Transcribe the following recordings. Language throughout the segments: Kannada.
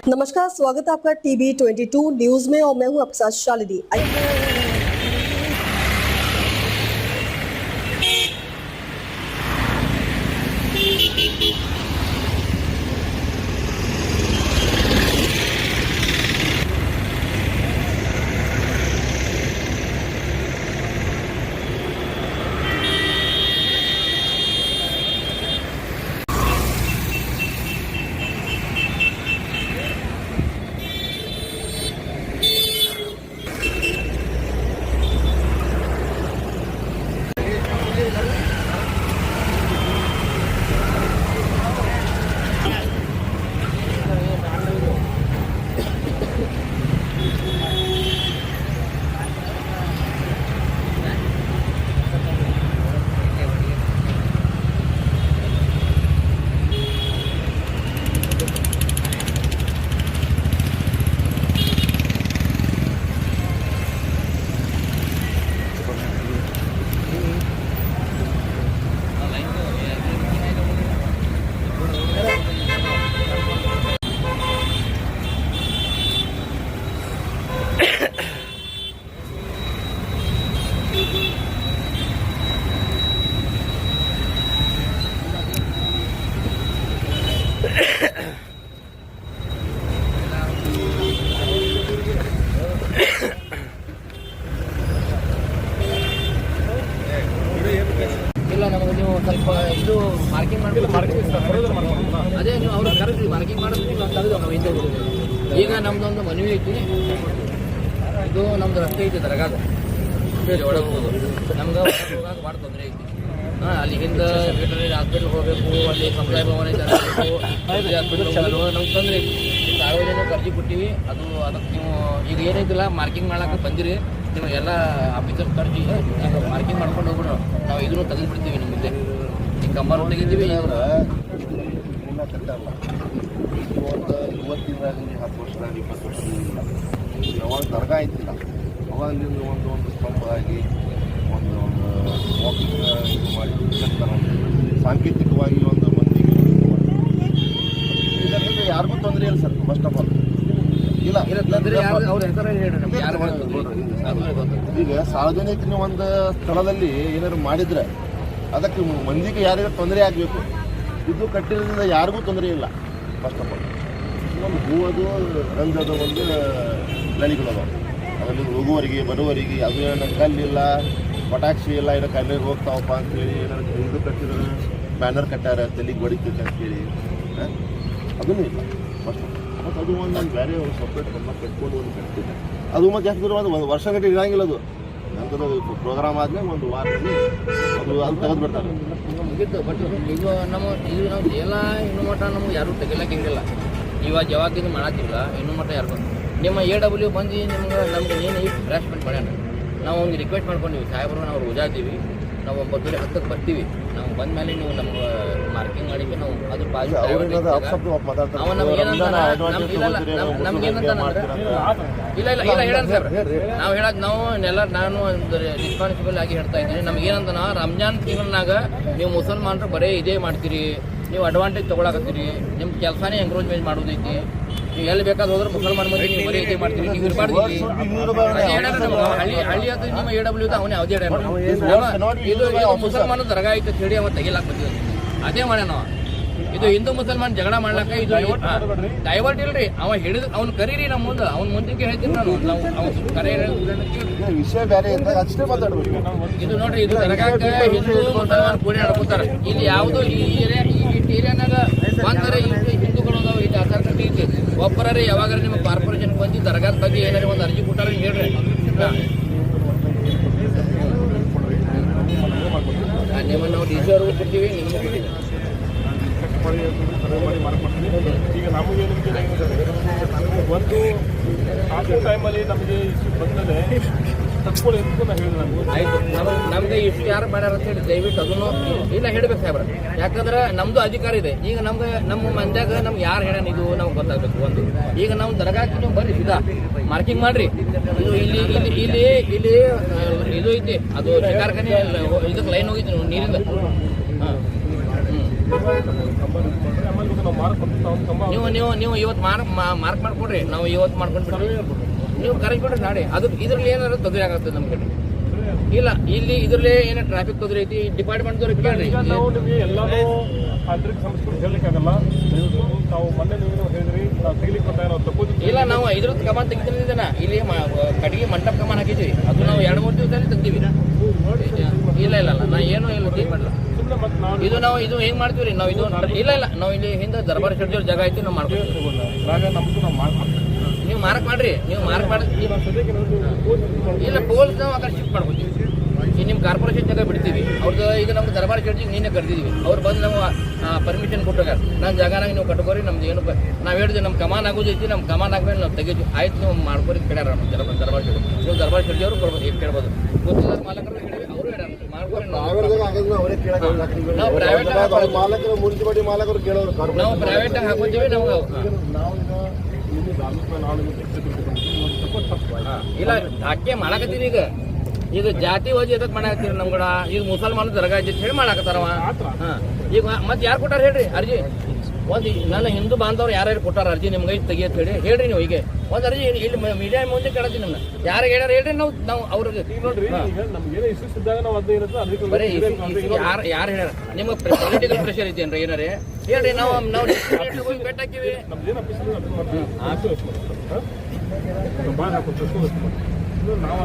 नमस्कार, स्वागत है आपका टीवी 22 न्यूज में और मैं हूं आपके साथ शालिनी। ಸ್ವಲ್ಪ ಇದು ಮಾರ್ಕಿಂಗ್ ಮಾಡಬೇಕು. ಅದೇ ನೀವು ಅವ್ರು ಕರೆದ್ರಿ ಮಾರ್ಕಿಂಗ್ ಮಾಡೋದು ತೆಗೆದು ನಾವು ಹಿಂದೆ ಈಗ ನಮ್ದೊಂದು ಮನವಿ ಐತಿ. ಇದು ನಮ್ದು ರಸ್ತೆ ಐತಿ ದರ್ಗಾದ ಒಳಗೆ ಹೋಗೋದು. ನಮ್ಗೆ ಒಳಗೆ ಹೋಗಾಕ ಭಾಳ ತೊಂದರೆ ಐತಿ. ಅಲ್ಲಿ ಹಿಂದೆ ವೆಟರ್ನರಿ ಹಾಸ್ಪಿಟಲ್ ಹೋಗಬೇಕು, ಅಲ್ಲಿ ಸಮುದಾಯ ಭವನ ಐತೆ ಹಾಸ್ಪಿಟಲ್ ಹೋಗಲು ನಮ್ಗೆ ತೊಂದರೆ ಐತಿ. ಸಾರ್ವಜನಿಕ ಅರ್ಜಿ ಕೊಟ್ಟಿವಿ. ಅದಕ್ಕೆ ನೀವು ಈಗ ಏನೈತಿಲ್ಲ ಮಾರ್ಕಿಂಗ್ ಮಾಡಕ್ಕೆ ಬಂದಿರಿ, ನಿಮಗೆಲ್ಲ ಆಫೀಸರ್ ಕರ್ಜಿ ಮಾರ್ಕಿಂಗ್ ಮಾಡ್ಕೊಂಡು ಹೋಗ್ಬಿಡು. ನಾವು ಇದನ್ನು ತೆಗೆದು ಬಿಡ್ತೀವಿ. ನಿಮ್ಮ ಮುಂದೆ ಈಗ ಕಂಬಾರು ತೆಗಿತೀವಿ. ಇವತ್ತಿಂದಾಗಲಿ 10 ವರ್ಷದಾಗ 20 ವರ್ಷದಿಂದ ಯಾವಾಗ ದರ್ಗಾ ಐತಿಲ್ಲ ಅವಾಗಲಿ ಒಂದು ಸ್ತಂಭ ಆಗಿ ಒಂದು ವಾಕಿಂಗ್ ಇದು ಮಾಡಿ ಸಾಂಕೇತಿಕವಾಗಿ ಒಂದು ಮಂದಿಗೆ ಇದರಿಂದ ಯಾರಿಗೂ ತೊಂದರೆ ಇಲ್ಲ ಸರ್. ಫಸ್ಟ್ ಆಫ್ ಆಲ್ ಇಲ್ಲ ಈಗ ಸಾರ್ವಜನಿಕ ಒಂದು ಸ್ಥಳದಲ್ಲಿ ಏನಾದ್ರು ಮಾಡಿದ್ರೆ ಅದಕ್ಕೆ ಮಂದಿಗೆ ಯಾರಿಗೂ ತೊಂದರೆ ಆಗಬೇಕು. ಇದು ಕಟ್ಟಿರೋದ್ರಿಂದ ಯಾರಿಗೂ ತೊಂದರೆ ಇಲ್ಲ. ಫಸ್ಟ್ ಆಫ್ ಆಲ್ ಒಂದು ಹೂವದು ರಂಜದ ಒಂದು ನಳಿಗಳದ ಅದರಲ್ಲಿ ಹೋಗುವವರಿಗೆ ಬರುವವರಿಗೆ ಅದು ಏನೋ ಕಲ್ಲಿಲ್ಲ ಪಟಾಕ್ಷಿ ಇಲ್ಲ, ಏನೋ ಕಲ್ಲಿಗೆ ಹೋಗ್ತಾವಪ್ಪ ಅಂತೇಳಿ ಏನಾದ್ರು ಇದು ಕಟ್ಟಿದ್ರೆ ಬ್ಯಾನರ್ ಕಟ್ಟಾರ ತಲೆಗೆ ಹೊಡಿತೈತೆ ಅಂತೇಳಿ ಅದೂ ಇಲ್ಲ. ಫಸ್ಟ್ ಮತ್ತು ಅದು ಒಂದು ಬೇರೆ ಒಂದು ಸಪ್ರೇಟ್ ಕಟ್ಕೊಂಡು ಒಂದು ಕಟ್ತಿದ್ದೆ ಅದು ಮತ್ತೆ ಯಾಕೆ ಒಂದು ವರ್ಷ ಗಂಟೆ ಇರಂಗಿಲ್ಲ. ಅದು ನಂತರ ಪ್ರೋಗ್ರಾಮ್ ಆದ್ಮೇಲೆ ಒಂದು ವಾರದಲ್ಲಿ ಅದು ತೆಗೆದು ಬಿಡ್ತಾರೆ. ಮುಗಿತು. ಬಟ್ ಇದು ನಾವು ಎಲ್ಲ ಇನ್ನೂ ಮಟ್ಟ ನಮ್ಗೆ ಯಾರೂ ತೆಗಿಲಕ್ಕಿಂಗಿಲ್ಲ. ಇವಾಗ ಜವಾಬ್ದಾರಿ ಮಾಡತ್ತಿಲ್ಲ ಇನ್ನೂ ಮಟ್ಟ ಯಾರಿಗೂ. ನಿಮ್ಮ AW ಬಂದು ನಮ್ಗೆ ಏನು ಹ್ಯಾರಾಸ್ಮೆಂಟ್ ಮಾಡ್ಯಾನ. ನಾವು ಒಂದು ರಿಕ್ವೆಸ್ಟ್ ಮಾಡ್ಕೊಂಡಿವಿ, ಸಾಹೇಬರು ನಾವು ರೋಜಾ ಇದ್ದೀವಿ, ನಾವು 9:10 ಬರ್ತೀವಿ. ನಾವು ಬಂದ ಮೇಲೆ ನೀವು ನಮ್ಗೆ ಮಾರ್ಕಿಂಗ್ ಮಾಡಿಕ್ಕೆ ನಾವು ಅದು ಅವ ನಮ್ಗೆ ಏನಂತ ಇಲ್ಲ ಹೇಳೋಣ ಸರ್. ನಾವು ಹೇಳೋದು ನಾನು ಒಂದು ರೆಸ್ಪಾನ್ಸಿಬಲ್ ಆಗಿ ಹೇಳ್ತಾ ಇದ್ದೀನಿ. ನಮ್ಗೆ ಏನಂತ ರಂಜಾನ್ ತಿಂಗಳಾಗ ನೀವು ಮುಸಲ್ಮಾನರು ಬರೀ ಇದೇ ಮಾಡ್ತೀರಿ, ನೀವು ಅಡ್ವಾಂಟೇಜ್ ತೊಗೊಳಕತ್ತೀರಿ, ನಿಮ್ಮ ಕೆಲಸನೇ ಎಂಕ್ರೋಚ್ಮೆಂಟ್ ಮಾಡೋದೈತಿ. ನೀವು ಎಲ್ಲಿ ಬೇಕಾದ್ರೆ ಹೋದ್ರೆ ಮುಸಲ್ಮಾನ ಮಂದಿ ನೀವು ಬರೀ ಇದೇ ಮಾಡ್ತೀರಿ, ನೀವು ಇರಬಾರ್ದು. ಹಳ್ಳಿ ಅದು ನಿಮ್ಮ AW ಅವನೇ ಯಾವುದೇ ಇದು ಮುಸಲ್ಮಾನ ದರ್ಗಾ ಐತೆ ಹೇಳಿ ಅವ ತೆಗಿಲಾಕ ಬಂದಿದ್ವಿ. ಅದೇ ಮಾಡ್ಯಾನ ನಾವು. ಇದು ಹಿಂದೂ ಮುಸಲ್ಮಾನ್ ಜಗಳ ಮಾಡ್ಲಾಕ ಇದು ಡೈವರ್ಟ್ ಇಲ್ರಿ. ಅವ ಹಿಡಿದು ಅವ್ನು ಕರೀರಿ ನಮ್ಮ ಮುಂದೆ, ಅವ್ನ ಮುಂದಕ್ಕೆ ಹೇಳ್ತೀನಿ ನಾನು. ನಾವು ಕರೆ ವಿಷಯ ಬೇರೆ ಅಷ್ಟೇ ಮಾತಾಡ್ಬೇಕು. ಇದು ನೋಡ್ರಿ, ಇದು ದರ್ಗಾಕ್ಕೆ ಹಿಂದೂ ಮುಸಲ್ಮಾನ್ ಕೂಡಿ ನಡ್ಕೋತಾರೆ. ಇಲ್ಲಿ ಯಾವುದೋ ಈ ಏರಿಯಾನಾಗ ಬಂದರೆ ಹಿಂದೂಗಳು ಅದಾವ, ಇಲ್ಲಿ ಆಧಾರ್ ಕಾರ್ಡ್ ಐತಿ. ಒಬ್ಬರೇ ಯಾವಾಗಾರ ನಿಮ್ಮ ಕಾರ್ಪೊರೇಷನ್ ಬಂದು ದರ್ಗಾದ ಬಗ್ಗೆ ಏನಾರು ಒಂದು ಅರ್ಜಿ ಕೊಟ್ಟಾರ ಹೇಳ್ರಿ. ನಿಮ್ಮನ್ನು ನಾವು DC ಅವ್ರಿಗೂ ಕೊಡ್ತೀವಿ, ನಿಮಗೂ ಕೊಡ್ತೀವಿ. ಈಗ ನಮಗೇನಿದೆ ಒಂದು ಆ ಟೈಮಲ್ಲಿ ನಮಗೆ ಬಂದರೆ ತಕ್ಕೊಳ್ಳಿ ಅಂತ ನಾನು ಹೇಳಿದೆ. ಆಯ್ತು, ನಮ್ಗೆ ಇಷ್ಟು ಯಾರು ಮಾಡ್ಯಾರ ಅಂತ ಹೇಳಿ ದಯವಿಟ್ಟು ಅದನ್ನು ಇಲ್ಲ ಹೇಳ್ಬೇಕು ಸಾಹೇಬ್ರ. ಯಾಕಂದ್ರೆ ನಮ್ದು ಅಧಿಕಾರ ಇದೆ. ಈಗ ನಮ್ಮ ಮಂದ್ಯಾಗ ನಮ್ಗೆ ಯಾರು ಹೇಳೋಣ ಇದು ನಮ್ಗೆ ಗೊತ್ತಾಗಬೇಕು. ಒಂದು ಈಗ ನಾವು ದರ್ಗಾಕ್ಕೆ ನೀವು ಬರ್ರಿ ಸೀದಾ ಮಾರ್ಕಿಂಗ್ ಮಾಡ್ರಿ. ಇದು ಇಲ್ಲಿ ಇದು ಐತಿ, ಅದು ಕಾರ್ಖಾನೆ ಇದಕ್ಕೆ ಲೈನ್ ಹೋಗಿತ್ತು ನೀರಿಂದ. ಹಾಂ ಆಮೇಲೆ ನಾವು ಮಾರ್ಕ್ ಕಂಬ ನೀವು ಇವತ್ತು ಮಾರ್ಕ್ ಮಾಡ್ಕೊಡ್ರಿ, ನಾವು ಇವತ್ತು ಮಾಡ್ಕೊಂಡ್ಬಿಡ್ರಿ, ನೀವು ಕರೆಕ್ಟ್ ಕೊಡ್ರಿ ನಾಳೆ. ಅದು ಇದ್ರಲ್ಲಿ ಏನಾದ್ರು ತೊಂದರೆ ಆಗುತ್ತೆ ನಮ್ಮ ಕಡೆ. ಇಲ್ಲ ಇಲ್ಲಿ ಇದ್ರಲ್ಲೇ ಏನೋ ಟ್ರಾಫಿಕ್ ತೊಂದರೆ ಐತಿ, ಡಿಪಾರ್ಟ್ಮೆಂಟ್ದವ್ರಿಗೆ ಕೇಳ್ರಿ. ನಾವು ನಿಮಗೆ ಎಲ್ಲಾನು ಆಂತರಿಕ ಸಮಸ್ಯೆ ಹೇಳಲಿಕ್ಕಾಗಲ್ಲ. ನಾವು ಮೊನ್ನೆ ನೀವು ಹೇಳಿದ್ರಿ ನಾವು ತೆಗಿಲಿಕ್ಕೆ ಬಂದಾಗ ನಾವು ತಗೋತೀವಿ. ಇಲ್ಲ ನಾವು ಇದ್ರದ್ದು ಕಮಾನ್ ತೆಗಿತಿದ್ದೇನ, ಇಲ್ಲಿ ಕಡೆಗೆ ಮಂಟಪ ಕಮಾನ್ ಹಾಕಿದ್ವಿ, ಅದು ನಾವು 2-3 ದಿವಸದಲ್ಲಿ ತೆಗ್ದೀವಿ. ಇಲ್ಲ ನಾ ಏನೂ ಇಲ್ಲ ಮಾಡಲ್ಲ. ಇದು ನಾವು ಇದು ಹೆಂಗ್ ಮಾಡ್ತೀವಿ ರೀ ನಾವು, ಇದು ಇಲ್ಲ ನಾವು ಇಲ್ಲಿ ಹಿಂದೆ ದರ್ಬಾರ್ ಶೆಡ್ಯೂಲ್ ಜಾಗ ಐತಿ, ನಾವು ಮಾಡ್ತೀವಿ. ನಮ್ದು ನಾವು ಮಾಡ್ತೀವಿ. ನೀವು ಮಾರ್ಕ್ ಮಾಡ್ರಿ, ನೀವು ಮಾರ್ಕ್ ಮಾಡಿ. ಇಲ್ಲ ಪೋಲ್ಸ್ ನಾವು ಆ ಕಡೆ ಶಿಫ್ಟ್ ಮಾಡ್ಕೊತೀವಿ. ಈಗ ನಿಮ್ಮ ಕಾರ್ಪೊರೇಷನ್ ಜಾಗ ಬಿಡ್ತೀವಿ, ಅವ್ರದ್ದು ಈಗ ನಮ್ಗೆ ದರ್ಬಾರ್ ಶೆಡ್ಜಿಗೆ ನೀನೇ ಕರೆದಿದ್ದೀವಿ. ಅವ್ರು ಬಂದು ನಾವು ಪರ್ಮಿಷನ್ ಕೊಟ್ಟಾಗ ನನ್ನ ಜಾಗನಾಗ ನೀವು ಕಟ್ಕೋರಿ, ನಮ್ದು ಏನು ನಾವು ಹೇಳಿದ್ವಿ ನಮ್ಮ ಕಮಾನ್ ಆಗೋದೈತಿ, ನಮ್ಮ ಕಮಾನ್ ಆದ್ಮೇಲೆ ನಾವು ತೆಗಿದ್ವಿ. ಆಯ್ತು ನೀವು ಮಾಡ್ಕೋರಿ ಕೇಳ್ಯಾರ ದರ್ಬಾರ್ ಶೆಡ್. ನೀವು ದರ್ಬಾರ್ ಶೆಡ್ಜಿ ಅವರು ಕೊಡ್ಬೋದು, ಕೇಳ್ಬೋದು. ಗೊತ್ತಿಲ್ಲ ಮಾಲಕರು ಹೇಳಿವಿ, ಅವರು ಹೇಳ್ಯಾರ ಮಾಡ್ಕೋರಿ. ನಾವು ಪ್ರೈವೇಟ್ ಮಾಲಕರು ಮುನ್ಸಿಪಾಲಿಟಿ ಮಾಲಕರು ಕೇಳೋರು, ನಾವು ಪ್ರೈವೇಟ್ ಹಾಕೋತೀವಿ. ನಾವು ಇಲ್ಲ ಅಕ್ಕೆ ಮಾಡಾಕತ್ತೀವಿ. ಈಗ ಜಾತಿ ವಜಿ ಎದಕ್ ಮಾಡಾಕತ್ತೀರಿ ನಮ್ ಕೂಡ? ಈಗ ಮುಸಲ್ಮಾನ ದರ್ಗಾ ಐತಿ ಹೇಳಿ ಮಾಡಾಕತ್ತಾರವ. ಈಗ ಮತ್ತೆ ಯಾರು ಕೊಟ್ಟಾರ ಹೇಳ್ರಿ ಅರ್ಜಿ? ಒಂದು ನನ್ನ ಹಿಂದೂ ಬಾಂಧವ್ರು ಯಾರ್ಯಾರು ಕೊಟ್ಟಾರ ಅರ್ಜಿ ನಿಮ್ಗೆ ತೆಗಿಯತ್ ಹೇಳಿ ಹೇಳ್ರಿ. ನೀವು ಈಗ ಒಂದು ಅರ್ಜಿ ಇಲ್ಲಿ ಮೀಡಿಯಾ ಮುಂದೆ ಕೇಳತ್ತೀನಿ ನಿಮ್ನ, ಯಾರು ಹೇಳ್ಯಾರ ಹೇಳ್ರಿ. ನಾವು ಅವ್ರಿಗೆ ನೋಡ್ರಿ, ಈಗ ನಮ್ಗೆ ಏನೋ ಇಶ್ಯೂಸ್ ಇದ್ದಾಗ ನಾವು ಅದೇ ಇರುತ್ತೆ ಅದಕ್ಕೆ ಬರೀ ಯಾರು ಹೇಳ್ಯಾರ? ನಿಮ್ಗೆ ಪೊಲಿಟಿಕಲ್ ಪ್ರೆಷರ್ ಐತಿ ಏನ್ರಿ ಏನಾರೇ ಹೇಳ್ರಿ. ನಾವು ಬೆಟ್ ಹಾಕಿವಿ. ನಮ್ದು ಏನು ಅಫೀಸ್ ಬಾಯ್ ಹಾಕೋದು ನಾವು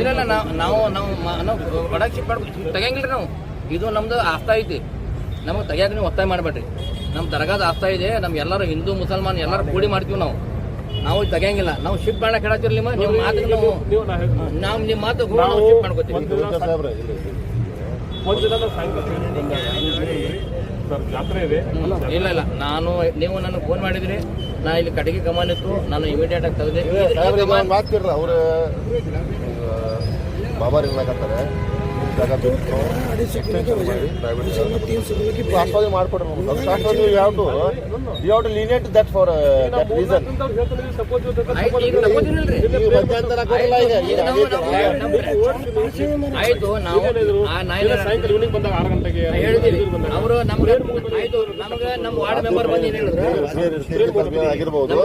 ಇಲ್ಲ ನಾವು ಒಡಕ್ಕೆ ಶಿಫ್ಟ್ ಮಾಡ್ಬೇಕು ತೆಗಿಯಂಗಿಲ್ರಿ ನಾವು. ಇದು ನಮ್ದು ಆಸ್ತಾ ಐತಿ, ನಮಗೆ ತೆಗಿಯಾಕ ನೀವು ಒತ್ತಾಯ ಮಾಡಬೇಡ್ರಿ. ನಮ್ಮ ದರ್ಗಾದ ಆಸ್ತಾ ಇದೆ, ನಮ್ಗೆ ಎಲ್ಲರೂ ಹಿಂದೂ ಮುಸಲ್ಮಾನ್ ಎಲ್ಲರೂ ಕೂಡಿ ಮಾಡ್ತೀವಿ. ನಾವು ತೆಗಿಯಂಗಿಲ್ಲ. ನಾವು ಶಿಫ್ಟ್ ಮಾಡಕ್ಕೆ ಹೇಳತ್ತಿರಲಿ, ನಿಮ್ಮ ಮಾತು ನಾವು ನಿಮ್ಮ ಮಾತು ಶಿಫ್ಟ್ ಮಾಡ್ಕೋತೀವಿ. ಒಂದಿನ ಸಾಯಂಕಾಲ ಜಾತ್ರೆ ಇದೆ. ಇಲ್ಲ ನೀವು ನನಗೆ ಫೋನ್ ಮಾಡಿದ್ರಿ, ನಾ ಇಲ್ಲಿ ಕಡೆಗೆ ಕಮಾನ್ ಇತ್ತು, ನಾನು ಇಮಿಡಿಯೇಟ್ ಆಗಿ ತೆಗೆದೆ. ಮಾತಿರ್ರ ಅವ್ರು ಬಾಬಾರ್ ಇರ್ಲಾಕತ್ತಾರೆ ಜಾಗ ಬೇಕು ಆಸ್ವಾದ ಮಾಡ್ಕೊಡ್ರಿ. You too lenient that for that reason. ಆಯ್ತು ನಾವು ಈವ್ನಿಂಗ್ ಬಂದಾಗ 6 ಗಂಟೆಗೆ ಹೇಳಿದೀವಿ. ಅವರು ನಮ್ಗೆ ಆಯ್ತು, ನಮ್ಗೆ ನಮ್ಮ ವಾರ್ಡ್ ಮೆಂಬರ್ ಬಂದು ಏನ್ ಹೇಳಿದ್ರು, ಆಗಿರ್ಬೋದು.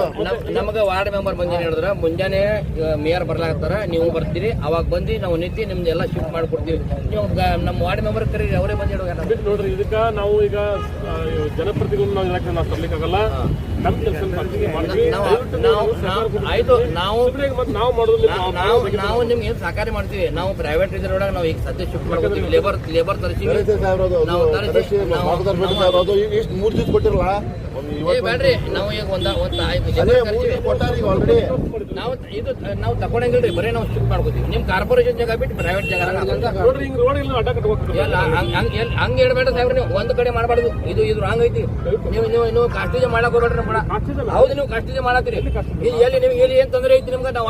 ನಮಗೆ ವಾರ್ಡ್ ಮೆಂಬರ್ ಬಂದು ಏನ್ ಹೇಳಿದ್ರ, ಮುಂಜಾನೆ ಮೇಯರ್ ಬರ್ಲಾಕತ್ತಾರ, ನೀವು ಬರ್ತೀರಿ, ಅವಾಗ ಬಂದು ನಾವು ನಿಂತು ನಿಮ್ದು ಎಲ್ಲ ಶಿಫ್ಟ್ ಮಾಡ್ಕೊಡ್ತೀವಿ. ನೀವು ನಮ್ಮ ವಾರ್ಡ್ ಮೆಂಬರ್ ಕರೀರಿ, ಅವರೇ ಬಂದು ಹೇಳುವ. ನೋಡ್ರಿ, ಇದಕ್ಕ ನಾವು ಈಗ ಜನಪ್ರತಿನಿಧಿಗಳು ನಾವು ಇಲಾಖೆ ನಾವು ತರ್ಲಿಕ್ಕಾಗಲ್ಲ. ನಮ್ಮ ಕೆಲಸ ಆಯ್ತು, ನಾವು ನಿಮ್ಗೆ ಏನು ಸಹಕಾರ ಮಾಡ್ತೀವಿ. ನಾವು ಪ್ರೈವೇಟ್ ಇದ್ರೊಳಗೆ ನಾವು ಈಗ ಸದ್ಯ ಶಿಫ್ಟ್ ಮಾಡ್ಕೊತೀವಿ. ಲೇಬರ್ ತರಿಸಿ ನಾವು ಇಷ್ಟು 3 ದಿವಸ ಕೊಟ್ಟಿರಲ್ಲ ಬೇಡ್ರಿ. ನಾವು ಈಗ ನಾವು ತಗೊಂಡಂಗಿಲ್ರಿ, ಬರೀ ನಾವು ಶಿಫ್ಟ್ ಮಾಡ್ಕೋತೀವಿ. ನಿಮ್ ಕಾರ್ಪೊರೇಷನ್ ಜಾಗ ಬಿಟ್ಟು ಪ್ರೈವೇಟ್ ಜಾಗ ಹಂಗ ಹೇಳ್ಬೇಡ್ರಿ ಸಾಹೇಬ್ರಿ. ನೀವು ಒಂದ್ ಕಡೆ ಮಾಡಬಾರ್ದು. ಇದು ರಾಂಗ್ ಐತಿ. ನೀವು ಕಾಸ್ಟೇಜ್ ಮಾಡಕ್ ಹೋಗ್ಬೇಡ್ರಿ. ಹೌದು, ನೀವು ಕಾಸ್ಟೇಜ್ ಮಾಡತ್ತೀರಿ. ಎಲ್ಲಿ ನಿಮ್ಗೆ ಎಲ್ಲಿ ಏನ್ ತೊಂದರೆ ಐತಿ ನಿಮ್ಗೆ? ನಾವು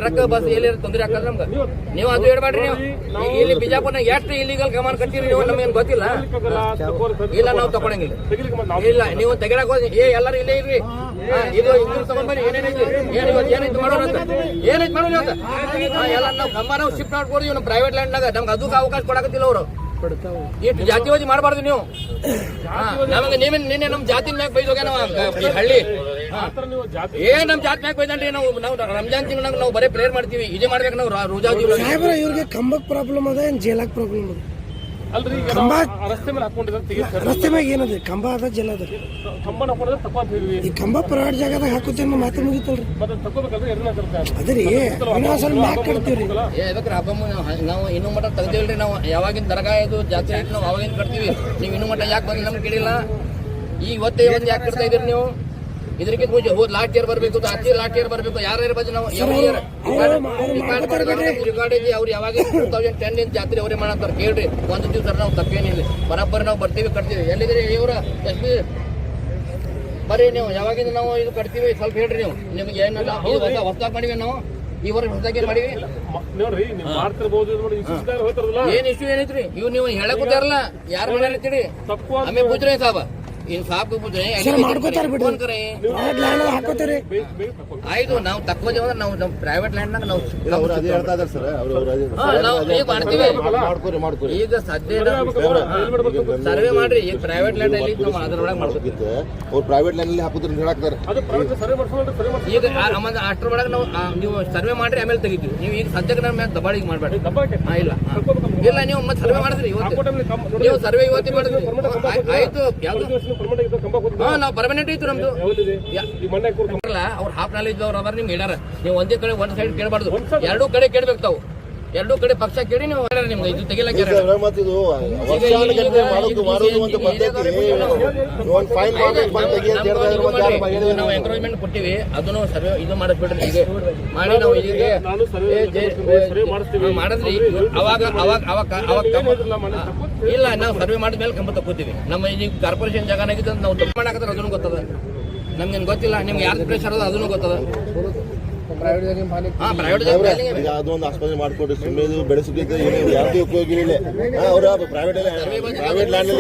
ಟ್ರಕ್ ಬಸ್ ಎಲ್ಲಿ ತೊಂದರೆ ಆಗ್ತದೆ ನಮ್ಗೆ? ನೀವು ಅದು ಹೇಳ್ಬೇಡ್ರಿ. ನೀವು ಇಲ್ಲಿ ಬಿಜಾಪುರ್ನಾಗ ಎಷ್ಟು ಇಲ್ಲಿಗಲ್ ಕಮಾನ್ ಕಟ್ತೀರಿ ನೀವು, ನಮ್ಗೇನು ಗೊತ್ತಿಲ್ಲ. ಇಲ್ಲ ನಾವು ತಗೊಳಂಗಿಲ್ಲ. ಇಲ್ಲ ನೀವು ತೆಗಿಳಕ್ ಹೋಗಿ ಎಲ್ಲರೂ ಇಲ್ಲೇ ಇರ್ರಿ. ಇದು ಹಿಂದೂ ತಗೊಂಡ್ಬನ್ನಿ. ಏನೇನೈತಿ ಏನೈತಿ ಮಾಡೋಣ ಅಂತ, ಏನೈತಿ ಮಾಡೋಣ ಅಂತ ಎಲ್ಲ ನಾವು ಕಂಬ ನಾವು ಶಿಫ್ಟ್ ಮಾಡ್ಕೊಡ್ತೀವಿ. ನಾವು ಪ್ರೈವೇಟ್ ಲ್ಯಾಂಡ್ನಾಗ ನಮ್ಗೆ ಅದಕ್ಕೆ ಅವಕಾಶ ಕೊಡಕತ್ತಿಲ್ಲ ಅವರು. ಎಷ್ಟು ಜಾತಿವಾದಿ ಮಾಡಬಾರ್ದು ನೀವು. ನಮಗೆ ನಿನ್ನೆ ನಮ್ಮ ಜಾತಿ ಮ್ಯಾಗ ಬೈದೋಗ ನಾವು ಹಳ್ಳಿ ನಮ್ ಜಾತಿ ಮ್ಯಾಗ ಬೈದನ್ರಿ. ನಾವು ರಂಜಾನ್ ತಿಂಗಳಾಗ ನಾವು ಬರೀ ಪ್ರೇಯರ್ ಮಾಡ್ತೀವಿ. ಇದೇ ಮಾಡ್ಬೇಕು ನಾವು ರೋಜಾ. ಇವ್ರಿಗೆ ಕಂಬಕ್ ಪ್ರಾಬ್ಲಮ್ ಅದ, ಏನ್ ಜೇಲಾಕ್ ಪ್ರಾಬ್ಲಮ್ ಅದ? ಅಲ್ರಿ, ರಸ್ತೆ ಮೇಲೆ ಹಾಕೊಂಡಿದ್ರೆ ರಸ್ತೆ ಮ್ಯಾಗ ಏನದ? ಕಂಬ ಅದ, ಜಲ ಅದ. ಕಂಬ ಹಾಕೊಂಡ್ರೆ ತಪ್ಪ ಅಂತ ಹೇಳಿದ್ವಿ. ಈ ಕಂಬ ಪ್ರೈವೇಟ್ ಜಾಗದಾಗ ಹಾಕುತ್ತೇನೆ ಮಾತು ಮುಗಿತಲ್ರಿ. ಮತ್ತೆ ತಗೋಬೇಕಲ್ರಿ ಎರಡನೇ ಸರ್ಕಾರ ಅದ್ರಿ ಸ್ವಲ್ಪ ಮ್ಯಾಕ್ ಕಟ್ತೀವ್ರಿ. ನಾವು ಇನ್ನೂ ಮಟ್ಟ ತೆಗ್ದಿಲ್ರಿ. ನಾವು ಯಾವಾಗಿನ ದರ್ಗಾ ಇದು ಜಾತ್ರೆ ಐತಿ, ನಾವು ಅವಾಗಿನ ಕಟ್ತೀವಿ. ನೀವು ಇನ್ನೂ ಮಟ್ಟ ಯಾಕೆ ಬಂದು ನಮ್ಗೆ ಕೇಳಿಲ್ಲ? ಈಗ ಇವತ್ತೇ ಒಂದು ಯಾಕೆ ಕಟ್ತಾ ಇದೀರಿ ನೀವು? ಇದಕ್ಕೆ ಹೋದ್ ಲಾಸ್ಟ್ ಇಯರ್ ಬರ್ಬೇಕು, ಲಾಸ್ಟ್ ಇಯರ್ ಬರ್ಬೇಕು. ಯಾರ್ಯಾರು ಬಂದು ನಾವು ರಿಕಾರ್ಡ್ ಅವ್ರು ಯಾವಾಗ 2010 ಜಾತ್ರೆ ಅವರೇ ಮಾಡತ್ತಾರ. ಕೇಳ್ರಿ, ಒಂದು ದಿವಸ ನಾವು ತಪ್ಪೇನಿಲ್ಲ. ಬರೋಬ್ಬರಿ ನಾವು ಬರ್ತೀವಿ, ಕಟ್ತೀವಿ. ಎಲ್ಲಿದ್ರಿ ಇವ್ರ ಎಸ್ ಪಿ? ಬರ್ರಿ ನೀವು. ಯಾವಾಗಿಂದ ನಾವು ಇದು ಕಟ್ತೀವಿ ಸ್ವಲ್ಪ ಹೇಳ್ರಿ. ನೀವು ನಿಮ್ಗೆ ಏನಲ್ಲ ಹೊಸದಾಗಿ ಮಾಡಿವಿ. ನಾವು ಈ ವರ್ಷ ಹೊಸದಾಗಿ ಮಾಡಿವಿ. ನೋಡ್ರಿ, ಏನ್ ಇಶ್ಯೂ ಏನೈತ್ರಿ? ಇವ್ ನೀವು ಹೇಳಕ್ ಕೂತಾರಲ್ಲ, ಯಾರು ಹೇಳ್ತೀರಿ? ಆಮೇಲೆ ಕೂತ್ರಿ ಸಾಬ इंसाफ को पूछे ಸರ್ ಮಾಡ್ಕೋತಾರ ಬಿಡ್ರಿ फोन करें ಪ್ರೈವೇಟ್ ಲ್ಯಾಂಡ್ ಹಾಕೋತೀರಿ ಆಯ್ತು ನಾವು ತಕ್ಕೋದೇವ ನಾವು ಪ್ರೈವೇಟ್ ಲ್ಯಾಂಡ್ ನಾಗ ನಾವು ಅವ್ರು ಅದೇ ಹೇಳ್ತಾ ಇದಾರೆ ಸರ್ ನಾವು ಈಗ ಮಾಡ್ತೀವಿ ಮಾಡ್ಕೊರಿ ಈಗ ಸದ್ಯ ಸರ್ವೆ ಮಾಡ್ರಿ ಈಗ ಪ್ರೈವೇಟ್ ಲ್ಯಾಂಡ್ ಅಲ್ಲಿ ನಾವು ಅದ್ರೊಳಗೆ ಮಾಡ್ತೀವಿ ಅವ್ರು ಪ್ರೈವೇಟ್ ಲೈನ್ ಅಲ್ಲಿ ಹಾಕುದ್ರ ಹೇಳಾಕ್ತಾರೆ ಈಗ ಅಷ್ಟ್ರೊಳಗೆ ನಾವು ನೀವು ಸರ್ವೆ ಮಾಡ್ರಿ ಆಮೇಲೆ ತೆಗಿತೀವಿ ನೀವು ಈಗ ಸದ್ಯಕ್ಕೆ ನಮ್ಮ ಮೇಲೆ ದಬ್ಬಾಳಿಗೆ ಮಾಡಬೇಡಿ ಇಲ್ಲ ಇಲ್ಲ ನೀವು ಮತ್ತೆ ಸರ್ವೆ ಮಾಡಿದ್ರಿ ಇವತ್ತು ನೀವು ಸರ್ವೆ ಇವತ್ತೇ ಮಾಡಿದ್ರಿ ಆಯ್ತು ನಾವು ಪರ್ಮನೆಂಟ್ ಇತ್ತು ನಮ್ದು ಅವ್ರು ಹಾಫ್ ನಾಲೇಜ್ ಅವ್ರು ಅದಾರ ನಿಮ್ಗೆ ಹೇಳ್ಯಾರ ನೀವು ಒಂದೇ ಕಡೆ ಒಂದ್ ಸೈಡ್ ಕೇಳಬಾರ್ದು ಎರಡೂ ಕಡೆ ಕೇಳ್ಬೇಕು ತಾವು ಎರಡೂ ಕಡೆ ಪಕ್ಷ ಕೇಳಿ ನೀವು ನಿಮ್ಗೆ ಇದು ತೆಗಿಲಕ್ಕೆ ಮತ್ತಿದು ವರ್ಷಾನುಗಟ್ಟಲೆ ಮಾಡುವುದು ಒಂದು ಪದ್ಧತಿ ಒಂದು ಫೈನ್ ನಾವು ಎಂಕರೇಜ್ಮೆಂಟ್ ಕೊಟ್ಟಿವಿ ಅದನ್ನು ಸರ್ವೆ ಇದು ಮಾಡಿಸ್ಬಿಡ್ರಿ ಈಗ ಮಾಡಿ ನಾವು ಈಗ ಮಾಡಿದ್ರಿ ಅವಾಗ ಅವಾಗ ಅವಾಗ ಅವಾಗ ಇಲ್ಲ ನಾವು ಸರ್ವೆ ಮಾಡಿದ್ಮೇಲೆ ಕಂಬ ತಕ್ಕೋತೀವಿ ನಮ್ಮ ಈಗ ಕಾರ್ಪೊರೇಷನ್ ಜಾಗನಾಗಿದ್ದು ನಾವು ತಪ್ಪು ಮಾಡಾಕತ್ರ ಅದನ್ನು ಗೊತ್ತದ ನಮ್ಗೇನು ಗೊತ್ತಿಲ್ಲ ನಿಮ್ಗೆ ಯಾರ್ದು ಪ್ರೆಷರ್ ಅದ ಅದನ್ನು ಗೊತ್ತದ ಪ್ರೈವೇಟ್ ಅದೊಂದು ಆಸ್ಪತ್ರೆ ಮಾಡ್ಕೊಡ್ರಿ ಸುಮ್ಮನೆ ಬೆಳೆಸಲಿಕ್ಕೆ ಯಾವ್ದು ಉಪಯೋಗ ಇಲ್ಲ ಅವ್ರು ಪ್ರೈವೇಟ್ ಲ್ಯಾಂಡ್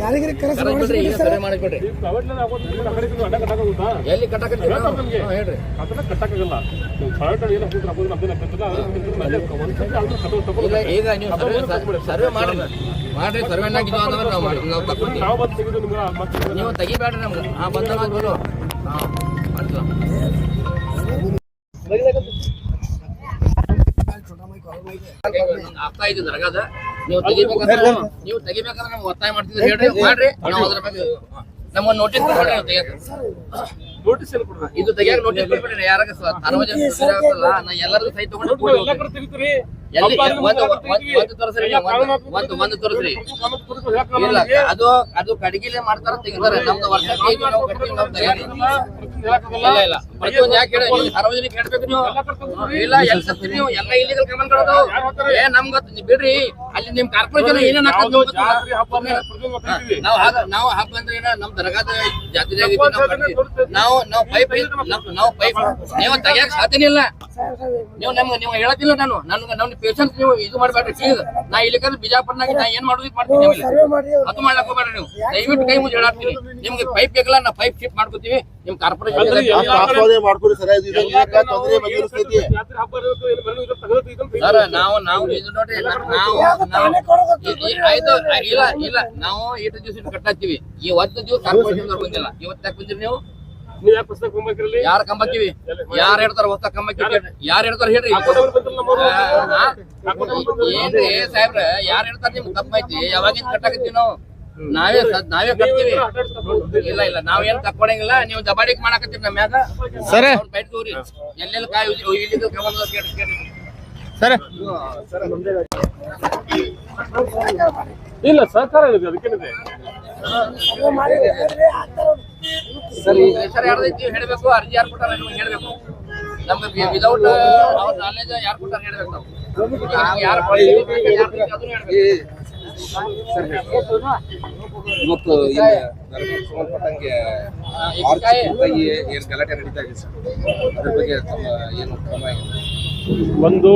ಯಾರಿಗಾರಿ ಸರ್ವೆ ಮಾಡಿಕೊಡ್ರಿ ಎಲ್ಲಿ ಕಟ್ಟಾಕತ್ತೀವಿ ಹೇಳ್ರಿ ಇಲ್ಲ ಈಗ ನೀವು ಸರ್ವೆ ಮಾಡ್ರಿ ಸರ್ವೆನಾಗ ಇದು ಅಂದ್ರೆ ನಾವು ತಕ್ಕೊಡ್ತೀವಿ ನೀವು ತೆಗಿಬೇಡ್ರಿ ನಮ್ಗೆ ಬಂದ ಮಾತು ಆಗ್ತಾ ಇದ್ದು ದರ್ಗಾದ ನೀವು ತೆಗಿಬೇಕಂದ್ರೆ ನಮ್ಗೆ ಒತ್ತಾಯ ಮಾಡ್ತಿದ್ರೆ ಹೇಳ್ರಿ ಮಾಡ್ರಿ ನಾವು ಅದ್ರ ಬಗ್ಗೆ ನಮ್ಮನ್ನ ನೋಟಿಸ್ ಕೊಡ್ರಿ ನೋಟಿಸ್ ಇದು ತೆಗಿಯಾಕ ನೋಟಿಸ್ ಕೊಡ್ಬಿಡ್ರಿ ಯಾರಾಗ ನಾ ಎಲ್ಲರಿಗೂ ಸೈ ತಗೊಂಡು ಎಲ್ಲಿ ಒಂದು ತೋರಿಸ್ರಿ ಒಂದು ತೋರಿಸ್ರಿ ಇಲ್ಲ ಅದು ಕಡಿಗಿಲೆ ಮಾಡ್ತಾರ ತೆಗಿತಾರೆ ನಮ್ದು ವರ್ಷಕ್ಕೆ ನಾವು ಕಟ್ತೀವಿ ನಾವು ತೆಗಿಯಾರಿ ಇಲ್ಲ ಇಲ್ಲ ಪ್ರತಿಯೊಂದು ಯಾಕೆ ಹೇಳಿ ಸಾರ್ವಜನಿಕ ಹೇಳ್ಬೇಕು ನೀವು ಇಲ್ಲ ಎಲ್ಲಿ ಸತ್ತೀರಿ ನೀವು ಎಲ್ಲ ಇಲ್ಲಿಗಲ್ ಕಮೆಂಟ್ ಮಾಡೋದು ನಮ್ಗೆ ಗೊತ್ತು ಬಿಡ್ರಿ ಅಲ್ಲಿ ನಿಮ್ ಕಾರ್ಪೊರೇಷನ್ ಏನೇನ್ ನಾವು ಹಬ್ಬ ಅಂದ್ರೆ ಏನ ನಮ್ ದರ್ಗಾದ ಜಾತಿ ನಾವು ಪೈಪ್ ನೀವು ತೆಗಿಯಕ್ ಸಾಧ್ಯನೇ ಇಲ್ಲ ನೀವು ಹೇಳತ್ತಿಲ್ಲ ನಾನು ಪೇಷನ್ಸ್ ನೀವು ಇದು ಮಾಡ್ಬೇಡ್ರಿ ಪ್ಲೀಸ್ ನಾ ಇಲ್ಲಿಕಂದ್ರೆ ಬಿಜಾಪುರ್ನಾಗ ನಾ ಏನ್ ಮಾಡೋದು ಮಾಡ್ತೀನಿ ಅದು ಮಾಡ್ಲಕ್ ಹೋಗ್ಬೇಡ್ರಿ ನೀವು ದಯವಿಟ್ಟು ಕೈ ಮುಗಿ ಹೇಳಾಡ್ತೀನಿ ನಿಮ್ಗೆ ಪೈಪ್ ಬೇಕಲ್ಲ ನಾ ಪೈಪ್ ಶಿಫ್ಟ್ ಮಾಡ್ಕೊತೀವಿ ನಿಮ್ ಕಾರ್ಪೊರೇಷನ್ ಮಾಡ್ಕೊಡಿ ಸರ್ ಸರ್ ನಾವು ಇದು ನೋಡ್ರಿ ಆಯ್ತು ಇಲ್ಲ ನಾವು 8 ದಿವಸ ಕಟ್ಟಾಕ್ತಿವಿ ಈ 1 ದಿವಸ ಕಾರ್ಪೊರೇಷನ್ ಬಂದಿಲ್ಲ ಇವತ್ತು ಯಾಕೆ ಬಂದಿರಿ ನೀವು ಯಾರು ಕಂಬಕ್ಕಿವಿ ಯಾರು ಹೇಳ್ತಾರ ಹೊಸ ಕಂಬಕ್ಕಿ ಯಾರು ಹೇಳ್ತಾರ ಹೇಳ್ರಿ ಏನ್ರಿ ಸಾಹೇಬ್ರ ಯಾರು ಹೇಳ್ತಾರ ನಿಮ್ಗೆ ತಪ್ಪೈತಿ ಯಾವಾಗಿಂದ ಕಟ್ಟಾಕತ್ತೀವಿ ನಾವೇ ಕಟ್ತೀವಿ ಇಲ್ಲ ನಾವೇನ್ ತಕ್ಕೊಡಂಗಿಲ್ಲ ನೀವು ದಬಾಡಿಗೆ ಮಾಡಾಕತ್ತೀರಿ ನಮ್ಮ ಮ್ಯಾಗ ಸರ್ ಬೈಟ್ ತಗೋರಿ ಎಲ್ಲೆಲ್ಲ ಕಾಯಿ ಇಲ್ಲಿಗಲ್ ಕಮಲ್ ಸರ್ ಇಲ್ಲ ಸಹಕಾರ ಇದೆ ಅದಕ್ಕೇನಿದೆ ಪ್ರೆಷರ್ ಯಾರ್ದೈತಿ ಹೇಳ್ಬೇಕು ಅರ್ಜಿ ಯಾರು ಕೊಟ್ಟಾರ ಹೇಳ್ಬೇಕು ನಮ್ಗೆ ವಿದೌಟ್ ಅವ್ರ ನಾಲೆಜ್ ಯಾರು ಕೊಟ್ಟಾರ ಹೇಳ್ಬೇಕು ನಾವು ಯಾರು ಅದನ್ನು ಹೇಳ್ಬೇಕು ಇವತ್ತು ಸಂಬಂಧಪಟ್ಟಂಗೆ ಏನು ಗಲಾಟೆ ನಡೀತಾ ಇದೆ ಸರ್ ಅದ್ರ ಬಗ್ಗೆ ತಮ್ಮ ಏನು ಕ್ರಮ ಒಂದು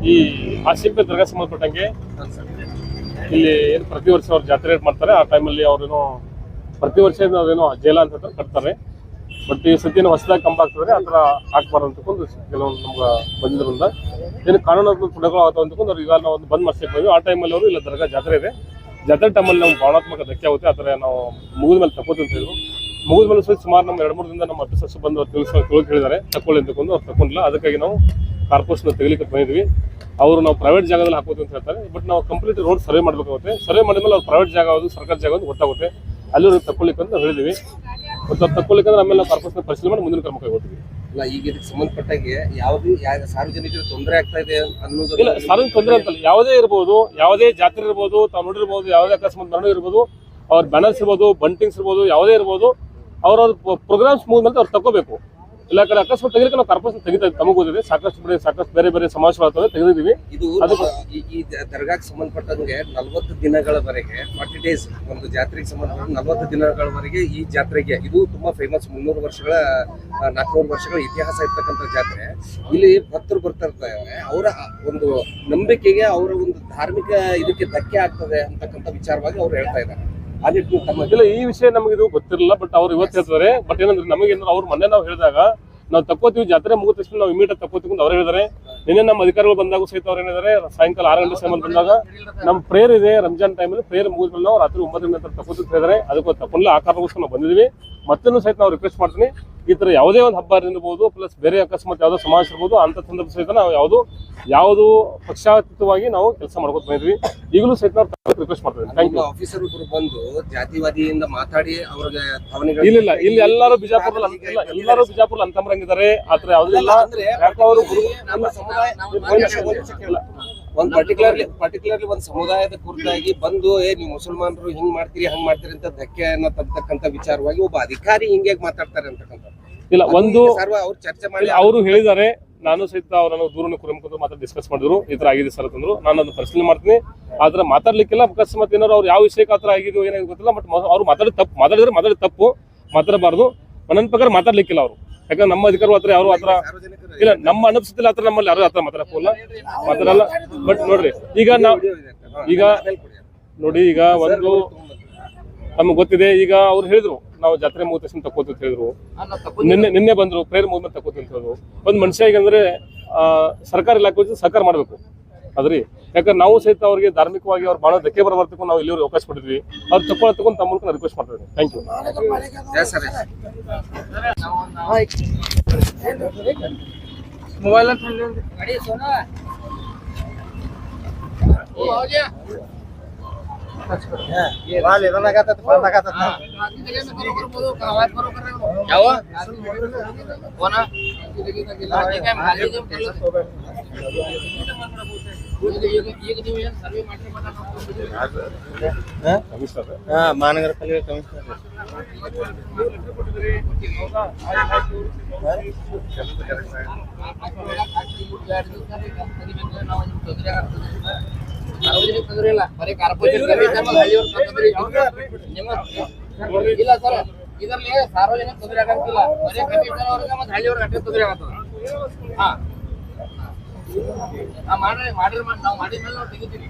ಈ ಆಸಿಫ್ ದರ್ಗಾ ಸಂಬಂಧಪಟ್ಟಂಗೆ ಇಲ್ಲಿ ಏನು ಪ್ರತಿ ವರ್ಷ ಅವ್ರು ಜಾತ್ರೆ ಮಾಡ್ತಾರೆ ಆ ಟೈಮಲ್ಲಿ ಅವ್ರೇನೋ ಪ್ರತಿ ವರ್ಷ ಅದೇನೋ ಜೇಲ ಅಂತ ಕಟ್ತಾರೆ ಬಟ್ ಈ ಸದ್ಯನ ಹೊಸದಾಗಿ ಕಂಬ ಆಗ್ತದೆ ಆ ಥರ ಹಾಕ್ಬಾರ್ದು ಅಂತಕೊಂಡು ಕೆಲವೊಂದು ನಮ್ಗೆ ಬಂದಿದ್ರಿಂದ ಏನು ಕಾನೂನಾತ್ಮಕ ತೊಡಗಳು ಆಗ್ತಾವ ಅಂತಕೊಂಡು ಅವ್ರು ಈಗ ನಾವು ಒಂದು ಬಂದ್ ಮಾಡ್ಸಕ್ಕೆ ಹೋದ್ವಿ ಆ ಟೈಮಲ್ಲಿ ಅವರು ಇಲ್ಲ ದರ್ಗಾ ಜಾತ್ರೆ ಇದೆ ಜಾತ್ರೆ ಟೈಮಲ್ಲಿ ನಾವು ಭಾವನಾತ್ಮಕ ಧಕ್ಕೆ ಆಗುತ್ತೆ ಆ ಥರ ನಾವು ಮುಗಿದ ಮೇಲೆ ತಕ್ಕೋದು ಅಂತ ಹೇಳಿದ್ರು ಮುಗಿದ ಮೇಲೆ ಸುಮಾರು ನಮ್ಮ 2-3 ದಿನದಿಂದ ನಮ್ಮ ಆಫೀಸರ್ಸ್ ಬಂದು ಅವ್ರು ಹೇಳಿದ್ದಾರೆ ತಗೊಳ್ಳಿ ಅಂತಕೊಂಡು ಅವ್ರು ತಗೊಂಡಿಲ್ಲ ಅದಕ್ಕಾಗಿ ನಾವು ಕಾರ್ಪೊರೇಷನ್ ತೆಗಿಲಿಕ್ಕೆ ಬಂದಿದ್ವಿ ಅವರು ನಾವು ಪ್ರೈವೇಟ್ ಜಾಗದಲ್ಲಿ ಹಾಕೋದು ಅಂತ ಹೇಳ್ತಾರೆ ಬಟ್ ನಾವು ಕಂಪ್ಲೀಟ್ ರೋಡ್ ಸರ್ವೆ ಮಾಡಬೇಕಾಗುತ್ತೆ ಸರ್ವೆ ಮಾಡಿದ್ಮೇಲೆ ಅವ್ರು ಪ್ರೈವೇಟ್ ಜಾಗ ಯಾವುದು ಸರ್ಕಾರಿ ಜಾಗ ಒಂದು ಗೊತ್ತಾಗುತ್ತೆ ಅಲ್ಲಿ ತಗೊಳ್ಳಿಕ್ಕೆ ಅಂತ ಹೇಳಿದ್ವಿ ಮತ್ತು ಅವ್ರು ತಗೊಳ್ಳಿಕ್ಕಂದ್ರೆ ಆಮೇಲೆ ನಾವು ಕಾರ್ಪೊರೇಷನ್ ಪರಿಶೀಲನೆ ಮಾಡಿ ಮುಂದಿನ ಕ್ರಮ ಕೈಗೊಳ್ತೀವಿ ಇಲ್ಲ ಈಗ ಇದಕ್ಕೆ ಸಂಬಂಧಪಟ್ಟಾಗೆ ಯಾವುದು ಸಾರ್ವಜನಿಕರಿಗೆ ತೊಂದರೆ ಆಗ್ತಾ ಇದೆ ಅನ್ನೋದು ಇಲ್ಲ ಸಾರ್ವಜನಿಕ ತೊಂದರೆ ಅಂತಲ್ಲ ಯಾವುದೇ ಇರ್ಬೋದು ಯಾವುದೇ ಜಾತ್ರೆ ಇರ್ಬೋದು ತಾವು ನೋಡಿರ್ಬೋದು ಯಾವುದೇ ಅಕಸ್ಮಾತ್ ಮೆರವಣಿಗೆ ಇರ್ಬೋದು ಅವ್ರ ಬ್ಯಾನರ್ಸ್ ಇರ್ಬೋದು ಬಂಟಿಂಗ್ಸ್ ಇರ್ಬೋದು ಯಾವುದೇ ಇರ್ಬೋದು ಅವ್ರವ್ರ ಪ್ರೋಗ್ರಾಮ್ಸ್ ಮುಗಿದ್ಮೇಲೆ ಅವ್ರು ತಗೋಬೇಕು ಇಲ್ಲ ಕಡೆ ಅಕಸ್ಮಾತ್ ತೆಗಿಲಿಕ್ಕೆ ನಾವು ಕಾರ್ಪೊರೇಷನ್ ತೆಗಿತಾ ಇದ್ದೀವಿ. ತಮಗೆ ಗೊತ್ತಿದೆ ಸಾಕಷ್ಟು ಬೇರೆ ಬೇರೆ ಸಮಾವೇಶಗಳು ತೆಗೆದಿದ್ದೀವಿ. ಇದು ಈ ದರ್ಗಾಕ್ಕೆ ಸಂಬಂಧಪಟ್ಟಂಗೆ 40 ದಿನಗಳವರೆಗೆ 40 ಡೇಸ್ ಒಂದು ಜಾತ್ರೆಗೆ ಸಂಬಂಧಪಟ್ಟ 40 ದಿನಗಳವರೆಗೆ ಈ ಜಾತ್ರೆಗೆ ಇದು ತುಂಬಾ ಫೇಮಸ್. 400 ವರ್ಷಗಳ ಇತಿಹಾಸ ಇರ್ತಕ್ಕಂಥ ಜಾತ್ರೆ. ಇಲ್ಲಿ ಭಕ್ತರು ಬರ್ತಾ ಇರ್ತಾರೆ. ಅವರ ಒಂದು ನಂಬಿಕೆಗೆ, ಅವರ ಒಂದು ಧಾರ್ಮಿಕ ಇದಕ್ಕೆ ಧಕ್ಕೆ ಆಗ್ತದೆ ಅಂತಕ್ಕಂಥ ವಿಚಾರವಾಗಿ ಅವ್ರು ಹೇಳ್ತಾ ಇದ್ದಾರೆ. ಇಲ್ಲ, ಈ ವಿಷಯ ನಮಗೆ ಇದು ಗೊತ್ತಿರಲಿಲ್ಲ. ಬಟ್ ಅವ್ರು ಇವತ್ತು ಹೇಳ್ತಾರೆ. ಬಟ್ ಏನಂದ್ರೆ ನಮಗೆ ಅವ್ರು ಮೊನ್ನೆ ನಾವು ಹೇಳಿದಾಗ ನಾವು ತಕ್ಕೋತೀವಿ, ಜಾತ್ರೆ ಮುಗಿದ ತಕ್ಷಣ ನಾವು ಇಮಿಡಿಯೇಟ್ ತಕ್ಕೋತೀವಿ ಅಂತ ಅವ್ರು ಹೇಳಿದ್ದಾರೆ. ನಿನ್ನೆ ನಮ್ಮ ಅಧಿಕಾರಿಗಳು ಬಂದಾಗ ಸಹಿತ ಅವ್ರು ಹೇಳಿದ್ದಾರೆ, ಸಾಯಂಕಾಲ 6 ಗಂಟೆ ಸಮಯ ಬಂದಾಗ ನಮ್ಮ ಪ್ರೇಯರ್ ಇದೆ, ರಂಜಾನ್ ಟೈಮಲ್ಲಿ ಪ್ರೇಯರ್ ಮುಗಿದ್ಮೇಲೆ ನಾವು ರಾತ್ರಿ 9 ಗಂಟೆ ನಂತರ ತಕ್ಕೋತೀವಿ ಹೇಳಿದ್ದಾರೆ. ಅದಕ್ಕೆ ತಕೊಂಡ್ಲ ಆ ಕಾರಣಕ್ಕೋಸ್ಕರ ನಾವು ಬಂದಿದ್ದೀವಿ. ಮತ್ತೂ ಸಹಿತ ನಾವು ರಿಕ್ವೆಸ್ಟ್ ಮಾಡ್ತೀನಿ, ಈ ಥರ ಯಾವುದೇ ಒಂದು ಹಬ್ಬ ಇರ್ಬೋದು, ಪ್ಲಸ್ ಬೇರೆ ಅಕಸ್ಮಾತ್ ಯಾವುದೋ ಸಮಾವೇಶ ಇರ್ಬೋದು, ಅಂತ ಸಂದರ್ಭ ಸಹಿತ ನಾವು ಯಾವುದು ಪಕ್ಷಾತೀತವಾಗಿ ನಾವು ಕೆಲಸ ಮಾಡ್ಕೊತ ಬಂದಿದ್ವಿ. ಈಗಲೂ ಸಹಿತ ನಾವು ರಿಕ್ವೆಸ್ಟ್ ಮಾಡ್ತೀವಿ. Thank you. ಆಫೀಸರ್ ಒಬ್ಬರು ಬಂದು ಜಾತಿವಾದಿಯಿಂದ ಮಾತಾಡಿ ಅವ್ರಿಗೆ ಇಲ್ಲ ಇಲ್ಲಿ ಎಲ್ಲರೂ ಬಿಜಾಪುರ ಅಂತಂಬರಂಗಿದ್ದಾರೆ. ಆತರ ಯಾವುದೂ ಇಲ್ಲ. ಅವರು ಒಂದು ಪರ್ಟಿಕ್ಯುಲರ್ಲಿ ಒಂದು ಸಮುದಾಯದ ಕುರಿತಾಗಿ ಬಂದು ನೀವು ಮುಸಲ್ಮಾನರು ಹಿಂಗ್ ಮಾಡ್ತೀರಿ ಹಂಗ್ ಮಾಡ್ತೀರಿ ಅಂತ ಧಕ್ಕೆಯನ್ನ ತರ್ತಕ್ಕಂಥ ವಿಚಾರವಾಗಿ ಒಬ್ಬ ಅಧಿಕಾರಿ ಹಿಂಗೆ ಮಾತಾಡ್ತಾರೆ ಅಂತಕ್ಕಂಥ ಇಲ್ಲ. ಒಂದು ಅವ್ರು ಚರ್ಚೆ ಮಾಡಿ ಅವರು ಹೇಳಿದ್ದಾರೆ. ನಾನು ಸಹಿತ ಅವರನ್ನು ದೂರನ್ನು ಕುರಿಮುಖ ಮಾತ್ರ ಡಿಸ್ಕಸ್ ಮಾಡಿದ್ರು. ಈ ತರ ಆಗಿದೆ ಸರ್ ಅಂತಂದ್ರು. ನಾನು ಅದನ್ನ ಪರಿಶೀಲನೆ ಮಾಡ್ತೀನಿ. ಆದ್ರೆ ಮಾತಾಡ್ಲಿಕ್ಕಿಲ್ಲ. ಅಕಸ್ಮಾತ್ ಏನಾದ್ರು ಅವ್ರು ಯಾವ ವಿಷಯಕ್ಕೆ ಆತರ ಆಗಿದ್ದು ಏನಾದ್ರು ಗೊತ್ತಿಲ್ಲ. ಬಟ್ ಅವ್ರು ಮಾತಾಡಿದ್ರೆ ತಪ್ಪು, ಮಾತಾಡಬಾರ್ದು. ನನ್ನ ಪ್ರಕಾರ ಮಾತಾಡ್ಲಿಕ್ಕಿಲ್ಲ ಅವರು. ಯಾಕಂದ್ರೆ ನಮ್ಮ ಅಧಿಕಾರಿಗಳು ಹತ್ರ ಯಾರು ಆತರ ಇಲ್ಲ, ನಮ್ಮ ಅನುಪಸ್ಥಿತಿಯಲ್ಲಿ ಆತರ ನಮ್ಮಲ್ಲಿ ಯಾರು ಆತರ ಮಾತಾಡಲ್ಲ. ಬಟ್ ನೋಡ್ರಿ, ಈಗ ಒಂದು ನಮ್ಗೆ ಗೊತ್ತಿದೆ. ಈಗ ಅವ್ರು ಹೇಳಿದ್ರು ನಾವು ಜಾತ್ರೆ ಮುಗಿದ ತಕ್ಷಣ ತಕ್ಕೋತೀವಿ ಅಂತ ಹೇಳಿದ್ರು. ನಿನ್ನೆ ಬಂದ್ರು, ಪ್ರೇಯರ್ ಮುಗಿದ್ಮೇಲೆ ತಕ್ಕೋತೀವಿ ಅಂತ ಹೇಳಿದ್ರು. ಒಂದು ಮನುಷ್ಯ ಈಗಂದ್ರೆ ಸರ್ಕಾರ ಇಲಾಖೆ ಸಹಕಾರ ಮಾಡ್ಬೇಕು ಅದ್ರಿ. ಯಾಕಂದ್ರೆ ನಾವು ಸಹಿತ ಅವ್ರಿಗೆ ಧಾರ್ಮಿಕವಾಗಿ ಅವ್ರು ಬಹಳ ಧಕ್ಕೆ ಬರಬಾರ್ದಕ್ಕೂ ನಾವು ಇಲ್ಲಿವರೆಗೆ ಅವಕಾಶ ಕೊಟ್ಟಿದ್ವಿ. ಅವ್ರು ತಕ್ಕೊಂಡು ತಮ್ಮ ಮೂಲಕ ರಿಕ್ವೆಸ್ಟ್ ಮಾಡ್ತಿದ್ದೀನಿ. Thank you. ಮೊಬೈಲ್ ಮಹಾನಗರ ಪಾಲಿಕೆ ಕಮಿಷನರ್ ತೊಂದರೆ ಇಲ್ಲ. ಬರೀ ಕಾರ್ಪೊರೇಷನ್ ಇಲ್ಲ ಸರ್. ಇದರಲ್ಲಿ ಸಾರ್ವಜನಿಕ ತೊಂದರೆ ಆಗಂಗಿಲ್ಲ. ಬರೀ ಕಮಿಷನರ್ ಅವ್ರಿಗೆ ಮತ್ತೆ ಹಳ್ಳಿಯವ್ರಿಗೆ ಅಷ್ಟೇ ತೊಂದರೆ ಆಗತ್ತದ. ಮಾಡ್ರಿ ನಾವು ಮಾಡಿದ್ಮೇಲೆ ನಾವು ತೆಗಿತೀವಿ.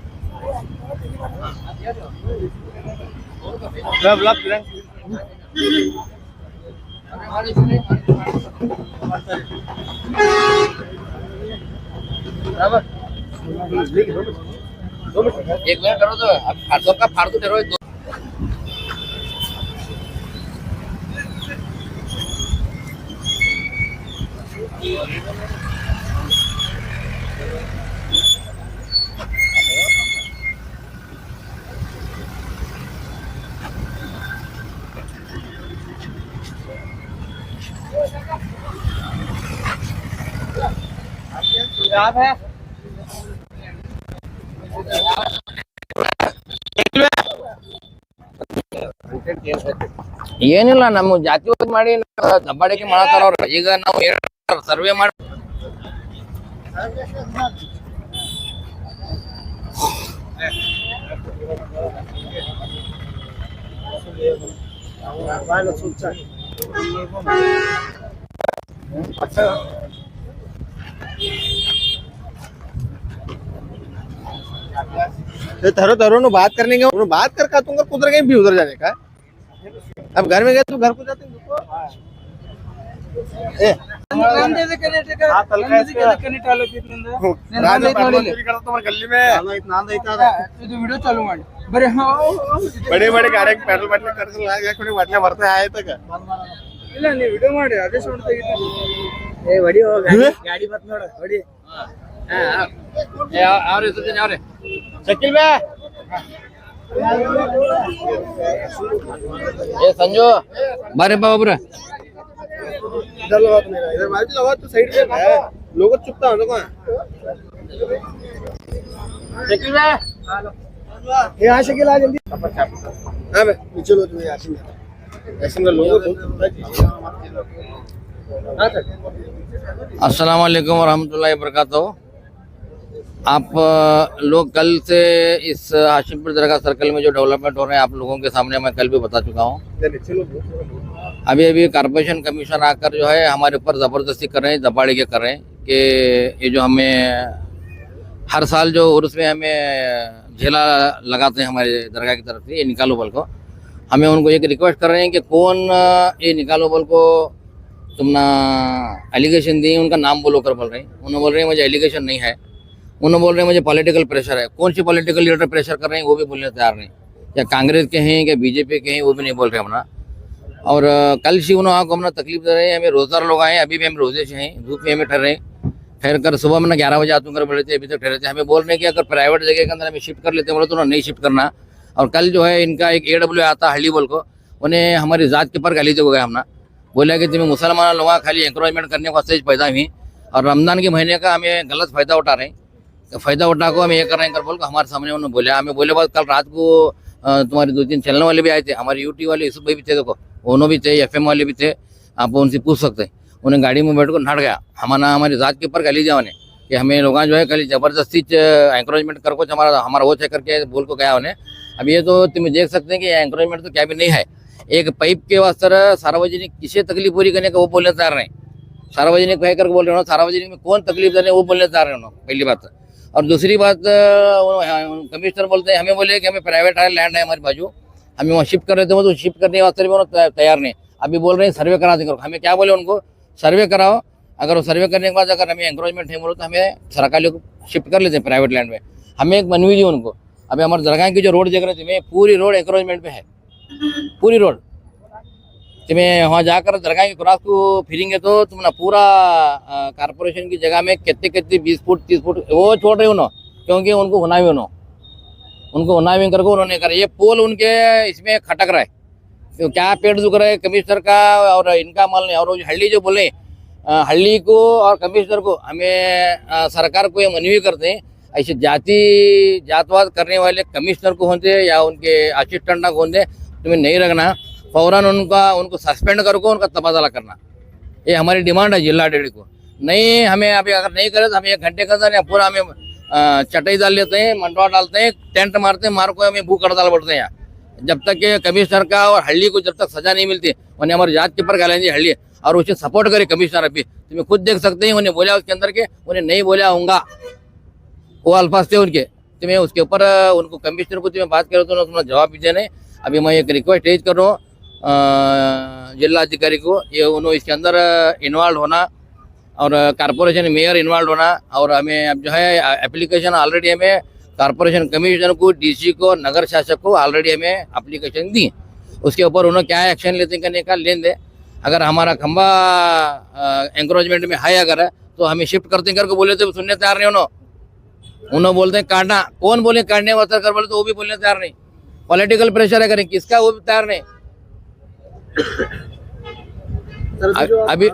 एक मिनट करो तो फाड़ो का फाड़ो तेरो याद है ಏನಿಲ್ಲ. ನಮ್ಮ ಜಾತಿ ಮಾಡಿ ದಬ್ಬಾಳಿಕೆ ಮಾಡತಾರ ಅವ್ರು. ಈಗ ನಾವು ಸರ್ವೆ ಮಾಡಿ धरो बात करने का, बात कर दूंगा, उधर कहीं भी उधर जाने का। अब घर में गए तो घर को जाते हैं। गली में ವಿಡಿಯೋ ಚಾಲು ಮಾಡಿ ಬರೀ बड़े बड़े गाड़ी पेट्रोल बाटल्या भरते आए तक ಇಲ್ಲ ನೀವು ವಿಡಿಯೋ ಮಾಡಿ ಅದೇ ಸೌಂಡ್ ತೆಗಿತೀನಿ. ಹೊಡಿ ಗಾಡಿ ಬತ್ ನೋಡ ಹೊಡಿ. ಅವ್ರ ಹೆಸರು ಯಾವ್ರೆ ಶಕಿಲ್ ಬೇ ए संजू बारे बाबा ब्रा इधर लगा तो साइड पे है लोग चुपता है लोग शकील बे ये आ शकील आ जल्दी। हां बे चलो तुम यासीन में लोग बहुत अस्सलाम वालेकुम वरहमतुल्लाहि वबरकातुहू। आप लोग कल से इस हाशिमपुर दरगाह सर्कल में जो डेवलपमेंट हो रहे हैं आप लोगों के सामने मैं कल भी बता चुका हूँ। अभी कारपोरेशन कमीशन आकर जो है हमारे ऊपर ज़बरदस्ती कर रहे हैं, दबाड़े के कर रहे हैं कि ये जो हमें हर साल जो उर्स में हमें झेला लगाते हैं हमारे दरगाह की तरफ से, ये निकालो बल को, हमें उनको एक रिक्वेस्ट कर रहे हैं कि कौन ये निकालो बल को तुम ना एलिगेशन दिए, उनका नाम बोलो कर बोल रहे हैं। उन्होंने बोल रहे हैं मुझे एलिगेशन नहीं है, उन्होंने बोल रहे हैं मुझे पॉलिटिकल प्रेशर है। कौन सी पॉलिटिकल लीडर प्रेशर कर रहे हैं वो भी बोलने तैयार नहीं, या कांग्रेस के हैं या बीजेपी के हैं वो भी नहीं बोल रहे अपना। और कल से उन्होंने को हमने तकलीफ दे रहे हैं, हमें रोज़दार लोग आए, अभी भी हम रोजे से हैं, धूप में हमें ठहर ठहर कर सुबह में 11 बजे आतूँ कर बोले थे, अभी तक ठहरे थे। हमें बोल रहे हैं कि अगर प्राइवेट जगह के अंदर हमें शिफ्ट कर लेते बोले तो उन्होंने नहीं शिफ्ट करना। और कल जो है इनका एक AW आता हल्ली बोल को, उन्हें हमारी ज़ात के ऊपर गाली दे गया हमने, बोला कि तुम्हें मुसलमान लोग खाली इंक्रोचमेंट करने को स्टेज पैदा हुई और रमज़ान के महीने का हमें गलत फ़ायदा उठा रहे हैं। तो फ़ायदा उठा को हमें ये कर रहे हैं कर बोल को हमारे सामने उन्होंने बोला। हमें बोले बाद कल रात को तुम्हारे 2-3 चैनल वाले भी आए थे, हमारे यूट्यूब वाले यूसुफ भाई भी थे, देखो उन्होंने भी थे, FM वाले भी थे, आप उनसे पूछ सकते हैं। उन्हें गाड़ी में बैठ कर नट गया, हमारी ज़ात के ऊपर गाली दिया उन्हें कि हमें लोग जो है कल ज़बरदस्ती एंकरेजमेंट कर कुछ हमारा वो चेक करके बोल को गया उन्हें। अब ये तो तुम देख सकते हैं कि एंकरेजमेंट तो क्या भी नहीं है। एक पाइप के वास्ते सार्वजनिक किसे तकलीफ पूरी करने का वो बोलने तैयार नहीं, सार्वजनिक कह कर बोल रहे हो, सार्वजनिक में कौन तकलीफ देने वो बोलने तैयार रहे हो, पहली बात। और दूसरी बात कमिश्नर बोलते हैं, हमें बोले कि हमें प्राइवेट लैंड है हमारी बाजू, हमें वहाँ शिफ्ट कर रहे थे, तो शिफ्ट करने के वास्ते भी उन्होंने तैयार नहीं। अभी बोल रहे हैं सर्वे करा देंगे, हमें क्या बोले उनको, सर्वे कराओ, अगर वो सर्वे करने के बाद अगर हमें एंक्रोचमेंट है बोलो तो हमें सरकारी को शिफ्ट कर लेते हैं प्राइवेट लैंड में। हमें एक मनवी दी उनको, अभी हमारे दरगाह की जो रोड देख रहे थे पूरी रोड एंक्रोचमेंट पे है, पूरी रोड। तुम्हें वहाँ जाकर दरगाह के क्रॉस को फिरेंगे तो तुम ना पूरा कारपोरेशन की जगह में कितने 20 फुट 30 फुट वो छोड़ रहे उन्होंने, क्योंकि उनको हुनावी उनको हुनावी करके उन्होंने करा। ये पोल उनके इसमें खटक रहा है, तो क्या पेड़ झुक रहा है कमिश्नर का और इनका माल नहीं। और हल्ली जो बोले हल्ली को और कमिश्नर को हमें सरकार को ये मनवी करते हैं, ऐसे जातवाद करने वाले कमिश्नर को होते या उनके असिस्टेंट को होते तुम्हें नहीं रखना, फौरन उनको सस्पेंड करके उनका तबादला करना, ये हमारी डिमांड है जिला डेढ़ी को। नहीं हमें अभी अगर नहीं करे तो हम 1 घंटे के अंदर पूरा हमें चटाई डाल लेते हैं, मंडवा डालते हैं, टेंट मारते हैं, मार को हमें भूख हड़ताल बढ़ते हैं यहाँ, जब तक के कमिश्नर का और हल्ली को जब तक सजा नहीं मिलती उन्हें हमारी जात के ऊपर गालेंगे हल्ली और उसे सपोर्ट करे कमिश्नर। अभी तुम्हें खुद देख सकते हैं, उन्हें बोला उसके अंदर के उन्हें नहीं बोला होगा, वो अल्फाज थे उनके, तुम्हें उसके ऊपर उनको कमिश्नर को तुम्हें बात करो तो तुम्हें जवाब भी देने। अभी मैं एक रिक्वेस्ट रेज कर रहा हूँ जिला अधिकारी को, ये उन्होंने इसके अंदर इन्वॉल्व होना और कारपोरेशन मेयर इन्वॉल्व होना। और हमें अब जो है एप्लीकेशन ऑलरेडी हमें कारपोरेशन कमिश्नर को, DC को, नगर शासक को ऑलरेडी हमें एप्लीकेशन दी, उसके ऊपर उन्होंने क्या एक्शन लेते करने का लेन दे। अगर हमारा खंबा एंक्रोचमेंट में है अगर है तो हमें शिफ्ट करते करके बोले तो सुनने तैयार नहीं। उन्होंने बोलते हैं काटना, कौन बोले काटने वास्ते कर बोले तो वो भी बोलने तैयार नहीं। पॉलिटिकल प्रेशर है करें किसका वो भी तैयार नहीं। अभी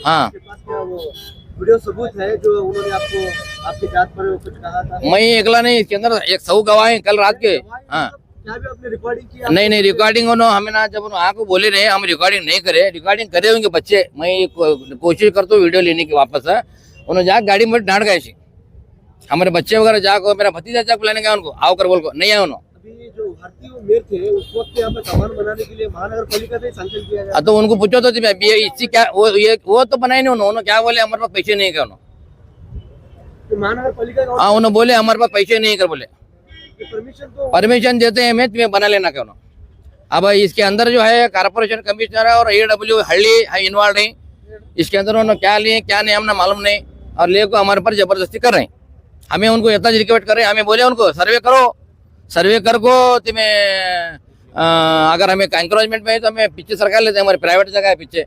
हाँ वीडियो सबूत है जो उन्होंने आपको आपकी जात पर कुछ कहा था? मैं एकला नहीं, इसके अंदर 100 गवाह हैं कल रात के। हाँ क्या भी आपने रिकॉर्डिंग किया? नहीं रिकॉर्डिंग उन्होंने हमें ना, जब उन्होंने को बोले रहे हम रिकॉर्डिंग नहीं करे, रिकॉर्डिंग करे होंगे बच्चे। मैं कोशिश करता हूँ वीडियो लेने की वापस है, उन्होंने जाकर गाड़ी में डांट गए हमारे बच्चे वगैरह जाकर, मेरा भतीजा जाकर बुलाने गया उनको, आओ कर बोल को नहीं आए उन्होंने। अभी जो भारतीय मेयर थे उस वक्त यहाँ पे सामान बनाने के लिए महानगर पालिका से संकल्प किया गया, तो उनको पूछो तो इससे क्या वो तो बनाए नहीं उन्होंने, क्या बोले हमारे पास पैसे नहीं है उन्होंने, तो महानगर पालिका हाँ उन्होंने बोले हमारे पास पैसे नहीं कर बोले, परमिशन देते हैं हमें तुम्हें बना लेना क्यों। अब इसके अंदर जो है कारपोरेशन कमिश्नर है और AW हल्ली है इन्वॉल्व है, इसके अंदर उन्होंने क्या लिए क्या नहीं हमने मालूम नहीं, और ले को हमारे पर जबरदस्ती कर रहे हैं। हमें उनको इतना रिक्वेस्ट कर रहे हैं, हमें बोले उनको सर्वे करो, सर्वे कर को तुम्हें अगर हमें एंक्रोचमेंट में है तो हमें पीछे सरकार लेते हैं, हमारी प्राइवेट जगह है पीछे,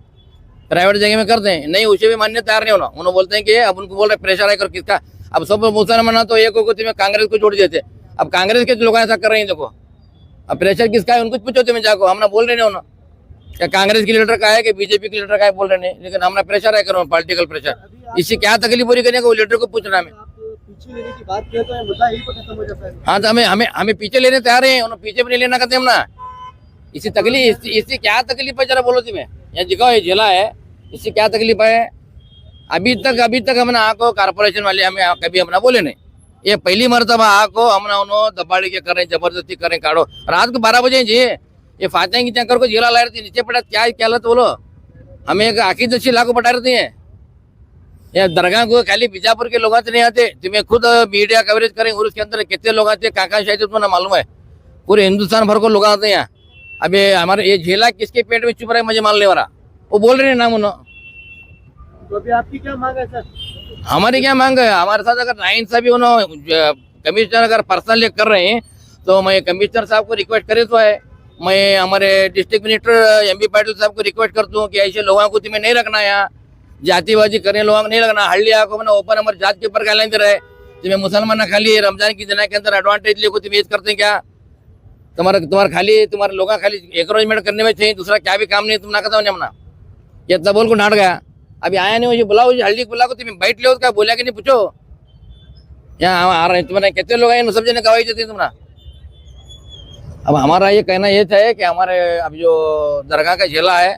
प्राइवेट जगह में करते हैं। नहीं उसे भी मानने तैयार नहीं होना, उन्होंने बोलते हैं कि अब उनको बोल रहे प्रेशर है कर किसका। अब सब मुसलमान तो एक को तुम्हें कांग्रेस को जोड़ देते, अब कांग्रेस के लोग ऐसा कर रहे हैं। देखो अब प्रेशर किसका है उनको पूछो तुम्हें जाको, हमने बोल रहे नहीं होना क्या कांग्रेस की लीडर का है कि बीजेपी की लीडर का है बोल रहे नहीं, लेकिन हमने प्रेशर है करो पॉलिटिकल प्रेशर। इससे क्या तकलीफ पूरी करने को लीडर को पूछना हमें। पीछे लेने की बात किया तो मुद्दा यही पर खत्म हो जाता है। हाँ तो हमें पीछे लेने तैयार हैं, उन्होंने पीछे भी नहीं लेना कहते हम ना। इसी तकलीफ इससे क्या तकलीफ है जरा बोलो तुम्हें। यहाँ जगह ये जिला है, इससे क्या तकलीफ है? अभी तक हमने आको कारपोरेशन वाले हमें कभी हमने बोले नहीं। ये पहली मरतबा आको हमने उन्होंने दबाड़ी के करें, जबरदस्ती करें, काढ़ो। रात को 12 बजे जी ये फातें की चक्कर को जिला ला रही थी, नीचे पड़ा क्या हालत बोलो। हमें एक आखिर दशी लाखों पटा रही है। ये दरगाह को खाली बीजापुर के लोग नहीं आते, तुम्हें खुद मीडिया कवरेज करें और उसके अंदर कितने लोग आते, काका शायद तुम्हें मालूम है, पूरे हिंदुस्तान भर को लोग आते हैं यहाँ। अभी हमारे ये झेला किसके पेट में चुप रहा है मुझे मालने वाला, वो बोल रहे हैं नाम उन्होंने। तो अभी आपकी क्या मांग है सर? हमारी क्या मांग है? हमारे साथ अगर नाइंसाफी उन्होंने कमिश्नर अगर पर्सनली कर रहे हैं तो मैं कमिश्नर साहब को रिक्वेस्ट करे तो है, मैं हमारे डिस्ट्रिक्ट मिनिस्टर एमबी पाटिल साहब को रिक्वेस्ट करता हूँ कि ऐसे लोगों को तुम्हें नहीं रखना, यहाँ जातिबाजी करने लोगों को नहीं रखना। हल्ली को मैंने ओपन हमारे जात के ऊपर गाइडलाइन दे रहे, तुम्हें मुसलमान खाली रमजान की दिन के अंदर एडवांटेज लेको तुम ये करते हैं क्या? तुम्हारे खाली तुम्हारे लोग खाली एंकरेजमेंट करने में चाहिए, दूसरा क्या भी काम नहीं तुम ना करता हूँ अपना। ये तब बोल को डांट गया, अभी आया नहीं, मुझे बुलाओ, हल्दी बुला को तुम्हें बैठ लो, क्या बोला कि नहीं पूछो। यहाँ आ रहे तुम्हारे कितने लोग हैं, सब जने गवाही देते तुम्हारा। अब हमारा ये कहना ये है कि हमारे अब जो दरगाह का झेला है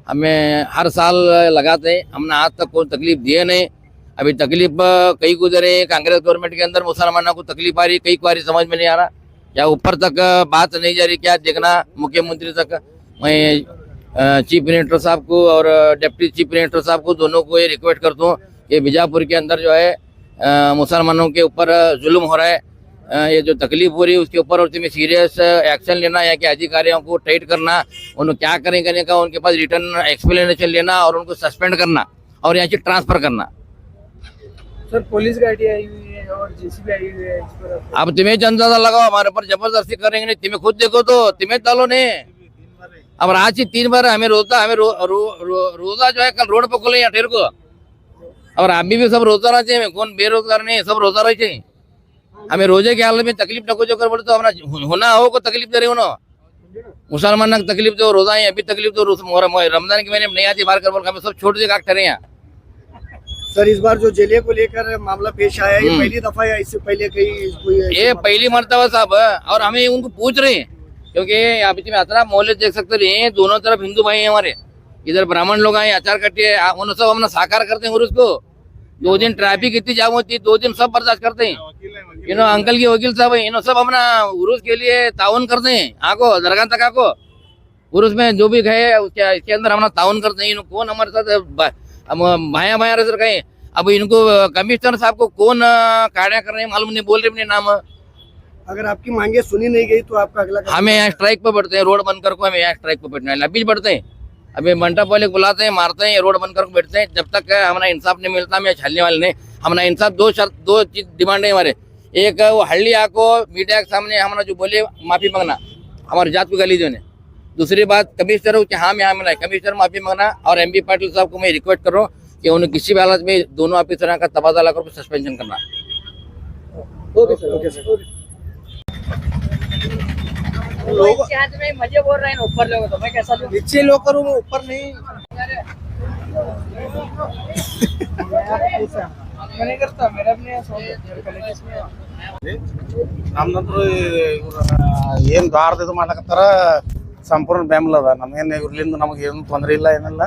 हमें हर साल लगाते हैं, हमने आज तक कोई तकलीफ दिए नहीं। अभी तकलीफ कई गुजरे, कांग्रेस गवर्नमेंट के अंदर मुसलमानों को तकलीफ आ रही, कई बारी समझ में नहीं आ रहा, या ऊपर तक बात नहीं जा रही, क्या देखना मुख्यमंत्री तक। मैं चीफ मिनिस्टर साहब को और डिप्टी चीफ मिनिस्टर साहब को दोनों को ये रिक्वेस्ट करता हूँ कि बीजापुर के अंदर जो है मुसलमानों के ऊपर जुल्म हो रहा है, ये जो तकलीफ हो रही है उसके ऊपर और तुम्हें सीरियस एक्शन लेना, या कि अधिकारियों को टाइट करना, उन्हें क्या करें करने का उनके पास रिटर्न एक्सप्लेनेशन लेना और उनको सस्पेंड करना और यहाँ से ट्रांसफर करना। सर पुलिस गाड़ी आई हुई है और जेसीबी आई हुई है, इस पर अब तुम्हें अंदाजा लगाओ, हमारे ऊपर जबरदस्ती करेंगे नहीं, तुम्हें खुद देखो तो तुम्हें डालो नहीं। अब आज ही 3 बार हमें रोजा जो है कल रोड पे खोले अठेर को, और अभी भी सब रोजा रहते हैं, कौन बेरोजगार नहीं, सब रोजा रहे चाहिए। हमें रोजे के हाल में तकलीफ न को जो कर बोले तो हमारा होना हो को तकलीफ दे रहे हो ना, मुसलमान तकलीफ दो, रोजा है अभी तकलीफ दो, रमजान के महीने में नहीं आती बाहर कर बोल, हमें सब छोड़ दे काट ठहरे यहाँ। सर इस बार जो जिले को लेकर मामला पेश आया है, ये पहली दफा या इससे पहले कहीं ये पहली मरतबा साहब, और हमें उनको पूछ रहे हैं क्योंकि अभी तुम अतरा मोहल्ले देख सकते रहे, दोनों तरफ हिंदू भाई हैं हमारे, इधर ब्राह्मण लोग आए, अचार कट्टे उन सब हमने साकार करते हैं। और उसको 2 दिन ट्रैफिक इतनी जाम होती है, 2 दिन सब बर्दाश्त करते हैं। इन्हों अंकल की वकील साहब है, इन्हों सब अपना उर्स के लिए ताउन करते हैं, आको दरगाह तक आको उर्स में जो भी गए उसके इसके अंदर हमारा ताउन करते हैं। कौन हमारे साथ भाया भाया रह गए, अब इनको कमिश्नर साहब को कौन काड़ा कर रहे हैं मालूम नहीं, बोल रहे अपने नाम। अगर आपकी मांगे सुनी नहीं गई तो आपका अगला हमें यहाँ स्ट्राइक पे बढ़ते हैं, रोड बंद कर को हमें यहाँ स्ट्राइक पे बैठना है, अभी बढ़ते हैं, अभी मंडप वाले बुलाते हैं, मारते हैं, रोड बंद कर को बैठते हैं। जब तक हमारा इंसाफ नहीं मिलता हमें छलने वाले नहीं। हमारा इंसाफ 2 चीज डिमांड है हमारे, एक वो हल्ली आको मीडिया के सामने हमारा जो बोले माफी मांगना, हमारी जात को गाली देने। दूसरी बात कमिश्नर हो कि हाँ मैं यहाँ मिला, कमिश्नर माफी मांगना, और एमबी पाटिल साहब को मैं रिक्वेस्ट कर रहा हूँ कि उन्हें किसी भी हालत में दोनों ऑफिसरों का तबादला कर सस्पेंशन करना। Okay sir, okay sir. मजे बोल रहे हैं ऊपर लोग, तो मैं कैसा नीचे लोग करूँ ऊपर नहीं नहीं करता मेरा भी ನಮ್ದಂತೂ ಏನು ದಾರದ ಇದು ಮಾಡ್ಲಕತ್ತಾರ, ಸಂಪೂರ್ಣ ಬೆಂಬಲ ಅದ ನಮಗೇನು ಇರ್ಲಿಂದ ನಮಗೆ ಏನು ತೊಂದರೆ ಇಲ್ಲ, ಏನಿಲ್ಲ.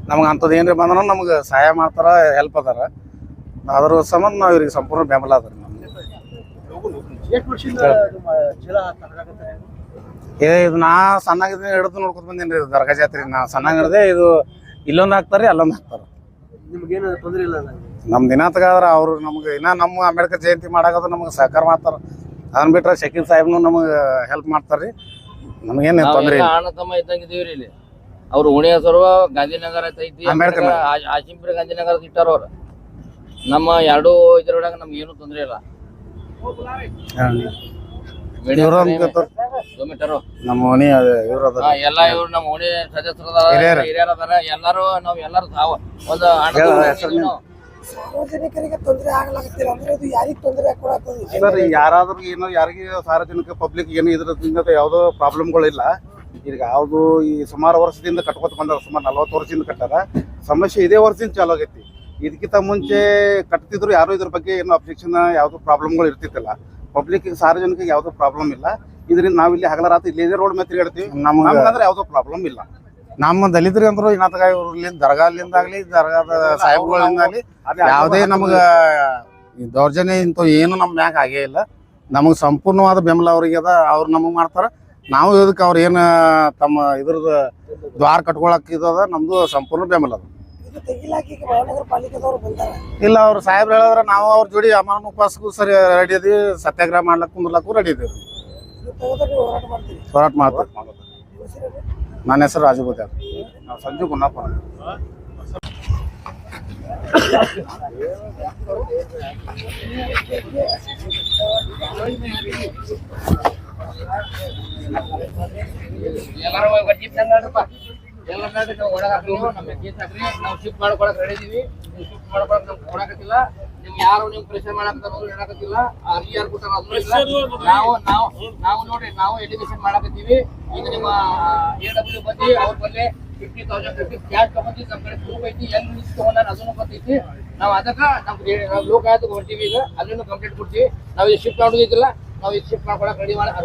ನಮ್ಗೆ ಅಂಥದ್ದು ಏನ್ರಿ ಬಂದ್ರೆ ನಮ್ಗೆ ಸಹಾಯ ಮಾಡ್ತಾರ, ಹೆಲ್ಪ್ ಅದಾರ, ಅದ್ರ ಸಂಬಂಧ ನಾವು ಇವ್ರಿಗೆ ಸಂಪೂರ್ಣ ಬೆಂಬಲ ಅದ. ಇದು ನಾ ಸಣ್ಣಾಗಿದ್ದೀನಿ ಹಿಡಿದು ನೋಡ್ಕೊತ ಬಂದೇನಿ ರೀ ದರ್ಗಾ ಜಾತ್ರೆ. ನಾ ಸಣ್ಣಾಗ ಹಿಡ್ದೆ ಇದು ಇಲ್ಲೊಂದು ಹಾಕ್ತಾರ ಅಲ್ಲೊಂದು ಹಾಕ್ತಾರ, ನಿಮ್ಗೇನು ತೊಂದರೆ ಇಲ್ಲ? ನಮ್ ದಿನಾತ್ಗಾದ್ರ ಅವ್ರು ನಮ್ಗೆ ಇನ್ನ ನಮ್ಮ ಅಂಬೇಡ್ಕರ್ ಜಯಂತಿ ಮಾಡಾಕದು ನಮ್ಗೆ ಸಹಕಾರ ಮಾಡ್ತಾರ. ಅದನ್ನ ಬಿಟ್ರೆ ಶಕೀಲ್ ಸಾಹೇಬ್ನು ನಮಗೆ ಹೆಲ್ಪ್ ಮಾಡ್ತಾರ್ರಿ, ನಮಗೇನು ತೊಂದರೆ ಇಲ್ಲ. ಅಣ್ಣ ತಮ್ಮ ಇದ್ದಂಗಿದ್ದೀವ್ರಿ ಇಲ್ಲಿ. ಅವ್ರು ಉಣೆ ಹೆಸರು ಗಾಂಧಿನಗರ ಐತಿ, ಅಂಬೇಡ್ಕರ್ ಆಶಿಂಪುರ ಗಾಂಧಿನಗರ ಇಟ್ಟಾರ ಅವ್ರು. ನಮ್ಮ 2 ಇದರೊಳಗೆ ನಮ್ಗೆ ಏನು ತೊಂದರೆ ಇಲ್ಲ. ನಮ್ಮ ಓಣಿ ಇವ್ರ ಎಲ್ಲ ಇವ್ರು ನಮ್ಮ ಓಣಿ ಸದಸ್ಯರು ಹಿರಿಯರ ಅದಾರ, ಎಲ್ಲಾರು ನಾವ್ ಎಲ್ಲಾರು ಒಂದು ಸಾರ್ವಜನಿಕರಿಗೆ ತೊಂದರೆ ಆಗ್ಲಾಗತ್ತಿಲ್ಲ ಅಂದ್ರೆ ಇದು ಯಾರಿಗೆ ತೊಂದರೆ ಕೊಡಕ್ಕೆ? ಯಾರಾದ್ರೂ ಏನೋ ಯಾರಿಗೆ ಸಾರ್ವಜನಿಕ ಪಬ್ಲಿಕ್ ಏನು ಇದ್ರದಿಂದ ಯಾವುದೋ ಪ್ರಾಬ್ಲಮ್ಗಳಿಲ್ಲ. ಈಗ ಯಾವುದು ಈ ಸುಮಾರು ವರ್ಷದಿಂದ ಕಟ್ಕೊತ ಬಂದಾರ, ಸುಮಾರು 40 ವರ್ಷದಿಂದ ಕಟ್ಟಾರ. ಸಮಸ್ಯೆ ಇದೇ ವರ್ಷದಿಂದ ಚಾಲು ಆಗೈತಿ. ಇದಕ್ಕಿಂತ ಮುಂಚೆ ಕಟ್ತಿದ್ರು ಯಾರು ಇದ್ರ ಬಗ್ಗೆ ಏನು ಅಬ್ಜೆಕ್ಷನ್ ಯಾವ್ದು ಪ್ರಾಬ್ಲಮ್ಗಳು ಇರ್ತಿತ್ತಿಲ್ಲ. ಪಬ್ಲಿಕ್ ಸಾರ್ವಜನಿಕರಿಗೆ ಯಾವ್ದು ಪ್ರಾಬ್ಲಮ್ ಇಲ್ಲ. ಇದರಿಂದ ನಾವಿಲ್ಲಿ ಹಗಲ ರಾತ್ರಿ ಇಲ್ಲೇ ರೋಡ್ ಮೇಲೆ ತಿರುಗಾಡ್ತೀವಿ, ನಮ್ಗಂದ್ರೆ ಯಾವ್ದೋ ಪ್ರಾಬ್ಲಮ್ ಇಲ್ಲ. ನಮ್ಮ ದಲಿತರಿಗೆ ಅಂದ್ರು ಇನ್ನಾತಗ ಇವ್ರಲಿಂದ ದರ್ಗಾಲಿಂದಾಗ್ಲಿ ದರ್ಗಾದ ಸಾಹೇಬ್ಗಳಿಂದಾಗ್ಲಿ ಯಾವುದೇ ನಮ್ಗ ಈ ದೌರ್ಜನ್ಯ ಇಂಥ ಏನು ನಮ್ಮ ಮ್ಯಾಗ ಆಗೇ ಇಲ್ಲ. ನಮಗೆ ಸಂಪೂರ್ಣವಾದ ಬೆಂಬಲ ಅವ್ರಿಗೆ ಅದ. ಅವ್ರು ನಮಗೆ ಮಾಡ್ತಾರ, ನಾವು ಇದಕ್ಕೆ ಅವ್ರು ಏನು ತಮ್ಮ ಇದ್ರದ್ದು ದ್ವಾರ ಕಟ್ಕೊಳಕ್ ಇದದ ನಮ್ದು ಸಂಪೂರ್ಣ ಬೆಂಬಲ ಅದ. ಇಲ್ಲ ಅವ್ರು ಸಾಹೇಬ್ರು ಹೇಳಿದ್ರೆ ನಾವು ಅವ್ರ ಜೋಡಿ ಅಮಾನ ಉಪವಾಸಕ್ಕೂ ಸರಿ ರೆಡಿ ಅದೀವಿ, ಸತ್ಯಾಗ್ರಹ ಮಾಡ್ಲಕ್ ಕುಂದ್ರಲಕ್ಕೂ ರೆಡಿ ಇದೀವಿ, ಹೋರಾಟ ಮಾಡ್ತಾರೆ. ನನ್ನ ಹೆಸರು ರಾಜು ಬೋದ್ಯಾರ್. ನಾವು ಸಂಜು ಗುನ್ನಪ್ಪ. ನಾವು ಶಿಫ್ಟ್ ಮಾಡ್ಕೊಳಕ್ ರೆಡಿ ಇದೀವಿ. ಶಿಫ್ಟ್ ಮಾಡ್ಕೊಳಕ್ ನಮ್ಗೆ ಕೊಡಕತ್ತಿಲ್ಲ. ನಿಮ್ಗೆ ಯಾರು ನಿಮ್ ಪ್ರೆಷರ್ ಮಾಡಕತ್ತಾರ ಹೇಳಕತ್ತಿಲ್ಲ. ಯಾರು ಕೊಟ್ಟಾರ ನಾವು ನೋಡ್ರಿ, ನಾವು ಎಜುಕೇಶನ್ ಮಾಡಕತ್ತೀವಿ. ಈಗ ನಿಮ್ಮ AW ಬಂದು ಅವ್ರ ಬಲ್ಲಿ 50,000 ಕ್ಯಾಶ್ ತಗೊಂಡು ನಮ್ಮ ಕಡೆ ಪ್ರೂಫ್ ಐತಿ, ಎಲ್ಲಿ ನಿಲ್ಸಿ ತಗೊಂಡ ಅದನ್ನು ಗೊತ್ತೈತಿ. ನಾವು ಅದಕ್ಕೆ ನಾವು ಲೋಕಾಯುಕ್ತಕ್ಕೆ ಹೊಂಟೀವಿ. ಈಗ ಅಲ್ಲಿನೂ ಕಂಪ್ಲೇಂಟ್ ಕೊಡ್ತೀವಿ. ನಾವು ಇದು ಶಿಫ್ಟ್ ಮಾಡೋದಿಲ್ಲ, ನಾವು ಇದು ಶಿಫ್ಟ್ ಮಾಡ್ಕೊಳಕ್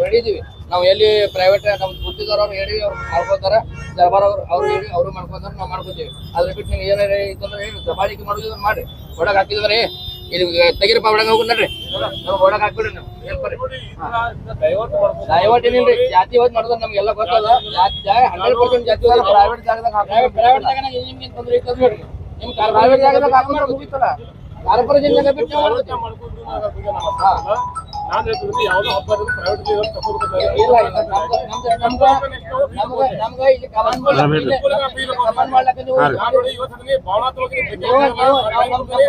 ರೆಡಿ ಇದೀವಿ. ನಾವು ಎಲ್ಲಿ ಪ್ರೈವೇಟ್ ನಮ್ಮ ಗುತ್ತಿದವ್ರು ಅವ್ರು ಹೇಳಿ ಅವ್ರು ಮಾಡ್ಕೊತಾರ, ದರ್ಬಾರ್ ಅವ್ರು ಹೇಳಿ ಅವರು ಮಾಡ್ಕೊತಾರ, ನಾವು ಮಾಡ್ಕೊತೀವಿ. ಅದ್ರ ಬಿಟ್ಟು ನೀವು ಏನಾರ ಇತ್ತಂದ್ರೆ ಏನು ದಬಾಳಿಕೆ ಮಾಡೋದಿಲ್ಲ ಮಾಡಿ ಒಳಗೆ ಹಾಕಿದ್ರೆ ಇಲ್ಲಿ ತೆಗಿರಪ್ಪ ಒಳಗೆ ಹೋಗಿ ನೋಡ್ರಿ, ನಾವು ಒಳಗೆ ಹಾಕ್ಬಿಡ್ರಿ. ನಾವು ಹೇಳ್ಬರ್ರಿ ದಯವಿಟ್ಟು ಏನಿಲ್ರಿ, ಜಾತಿ ಹೋದ್ ಮಾಡಿದ್ರೆ ನಮ್ಗೆಲ್ಲ ಗೊತ್ತದ. ಜಾತಿ 100% ಜಾತಿ ಹೋದ ಪ್ರೈವೇಟ್ ಜಾಗದಾಗ ಪ್ರೈವೇಟ್ ಜಾಗ ನಿಮ್ಗೆ ತೊಂದರೆ ಇತ್ತು ನೋಡ್ರಿ. ನಿಮ್ ಪ್ರೈವೇಟ್ ಜಾಗದಾಗ ಹಾಕೊಂಡ್ರೆ ಮುಗಿತಲ್ಲ, ಕಾರ್ಪೊರೇಷನ್ ಜಾಗ ಬಿಟ್ಟು ನಾನು ಯಾವ್ದೋ ಹಬ್ಬ ಪ್ರೈವೇಟ್ ನಮ್ಗೆ ಇಲ್ಲಿ ಕಮಾಂಡ್ ಮಾಡ್ಲಕ್ಕ ನೀವು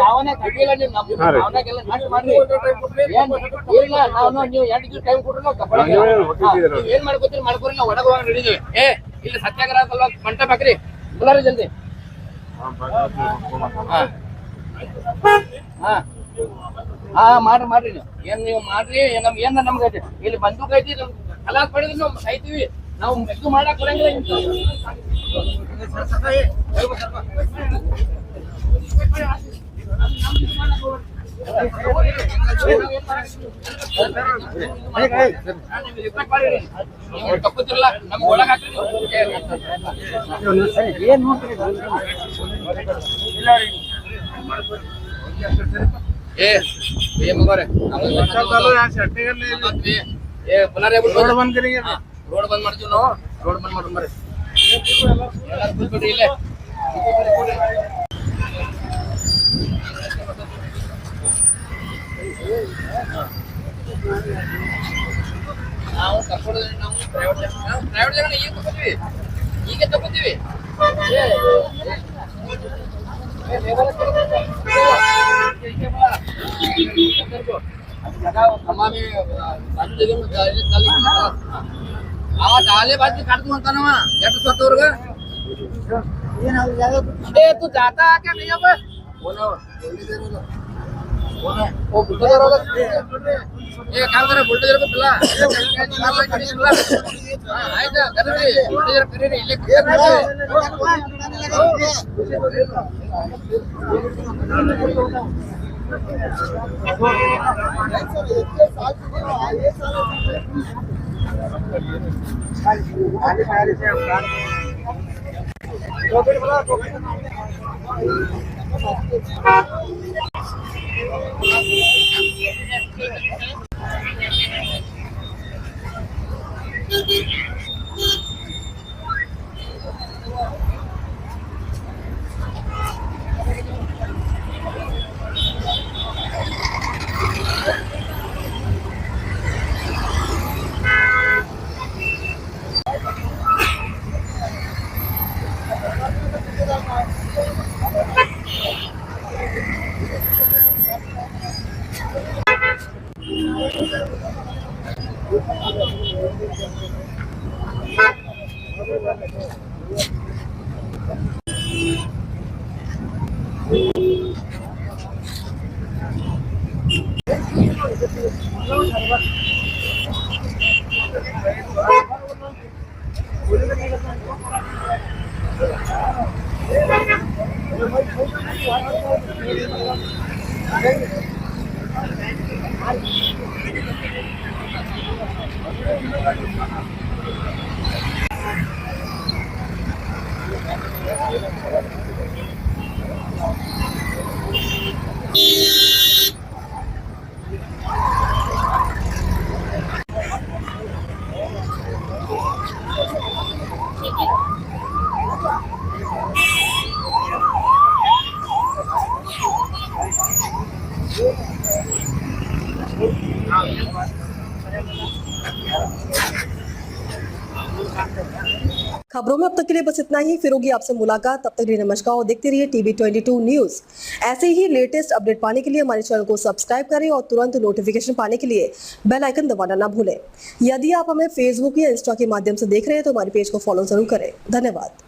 ಭಾವನೆ ತಪ್ಪಿಲ್ಲ. ನೀವು ನಮ್ಮ ಭಾವನೆಗೆಲ್ಲ ನಾಶ ಮಾಡ್ರಿ. ಇಲ್ಲ ನಾವು ನೀವು 2 ದಿವಸ ಟೈಮ್ ಕೊಟ್ರು ನಾವು ಕಪ್ಪಳ ಏನ್ ಮಾಡ್ಕೋತೀರಿ ಮಾಡ್ಕೊರಿ. ನಾವು ಒಳಗೆ ಹೋಗಿ ಹಿಡಿದೀವಿ. ಇಲ್ಲಿ ಸತ್ಯಾಗ್ರಹ ಸಲುವಾಗಿ ಮಂಟಪ ಹಾಕ್ರಿ, ಬುಲಾರಿ ಜಲ್ದಿ. ಮಾಡ್ರಿ ನೀವು ಏನ್ ನೀವು ಮಾಡ್ರಿ. ನಮ್ಗೆ ಏನ ನಮ್ಗೆ ಐತಿ ಇಲ್ಲಿ ಬಂದೂಕ್ ಐತಿ, ನಮ್ ಕಲಾಸ್ ಪಡೆದ್ರೆ ನಾವು ಸಾಯ್ತೀವಿ. ನಾವು ಮೆದ್ದು ಮಾಡಕ್ ಬರಂಗಿಲ್ಲ. ತಪ್ಪುತ್ತಿರಲ್ಲ, ನಮ್ಗೆ ಒಳಗೆ ಹಾಕ್ರಿ. ಏನ್ ನೋಡ್ರಿ ಮಗೋರೆ ರೋಡ್ ಬಂದ್ ಮಾಡ್ತೀವಿ ನಾವು. ರೋಡ್ ಬಂದ್ ಮಾಡ್ರಿ ಬರ್ರಿ, ಎಲ್ಲಾರು ಕೂತ್ಬಿಟ್ರಿ ಇಲ್ಲೇ. ನಾವು ಕರ್ಕೊಂಡು ನಾವು ಪ್ರೈವೇಟ್ ಜಾಗ ಈಗ ತಗೋತೀವಿ. डाले बाजी काट दूं अंता ना या तो सत्तर का ये तू जाता है क्या नहीं अब वो बुलडोजर वाला ये काम करे बुलडोजर को पिला आई जा कर रे बुलडोजर करे रे इलेक्ट्रिक खबरों में अब तक के लिए बस इतना ही। फिर होगी आपसे मुलाकात, तब तक के लिए नमस्कार और देखते रहिए टीवी 22 न्यूज। ऐसे ही लेटेस्ट अपडेट पाने के लिए हमारे चैनल को सब्सक्राइब करें और तुरंत नोटिफिकेशन पाने के लिए बेल आइकन दबाना ना भूलें। यदि आप हमें फेसबुक या इंस्टा के माध्यम से देख रहे हैं तो हमारे पेज को फॉलो जरूर करें। धन्यवाद।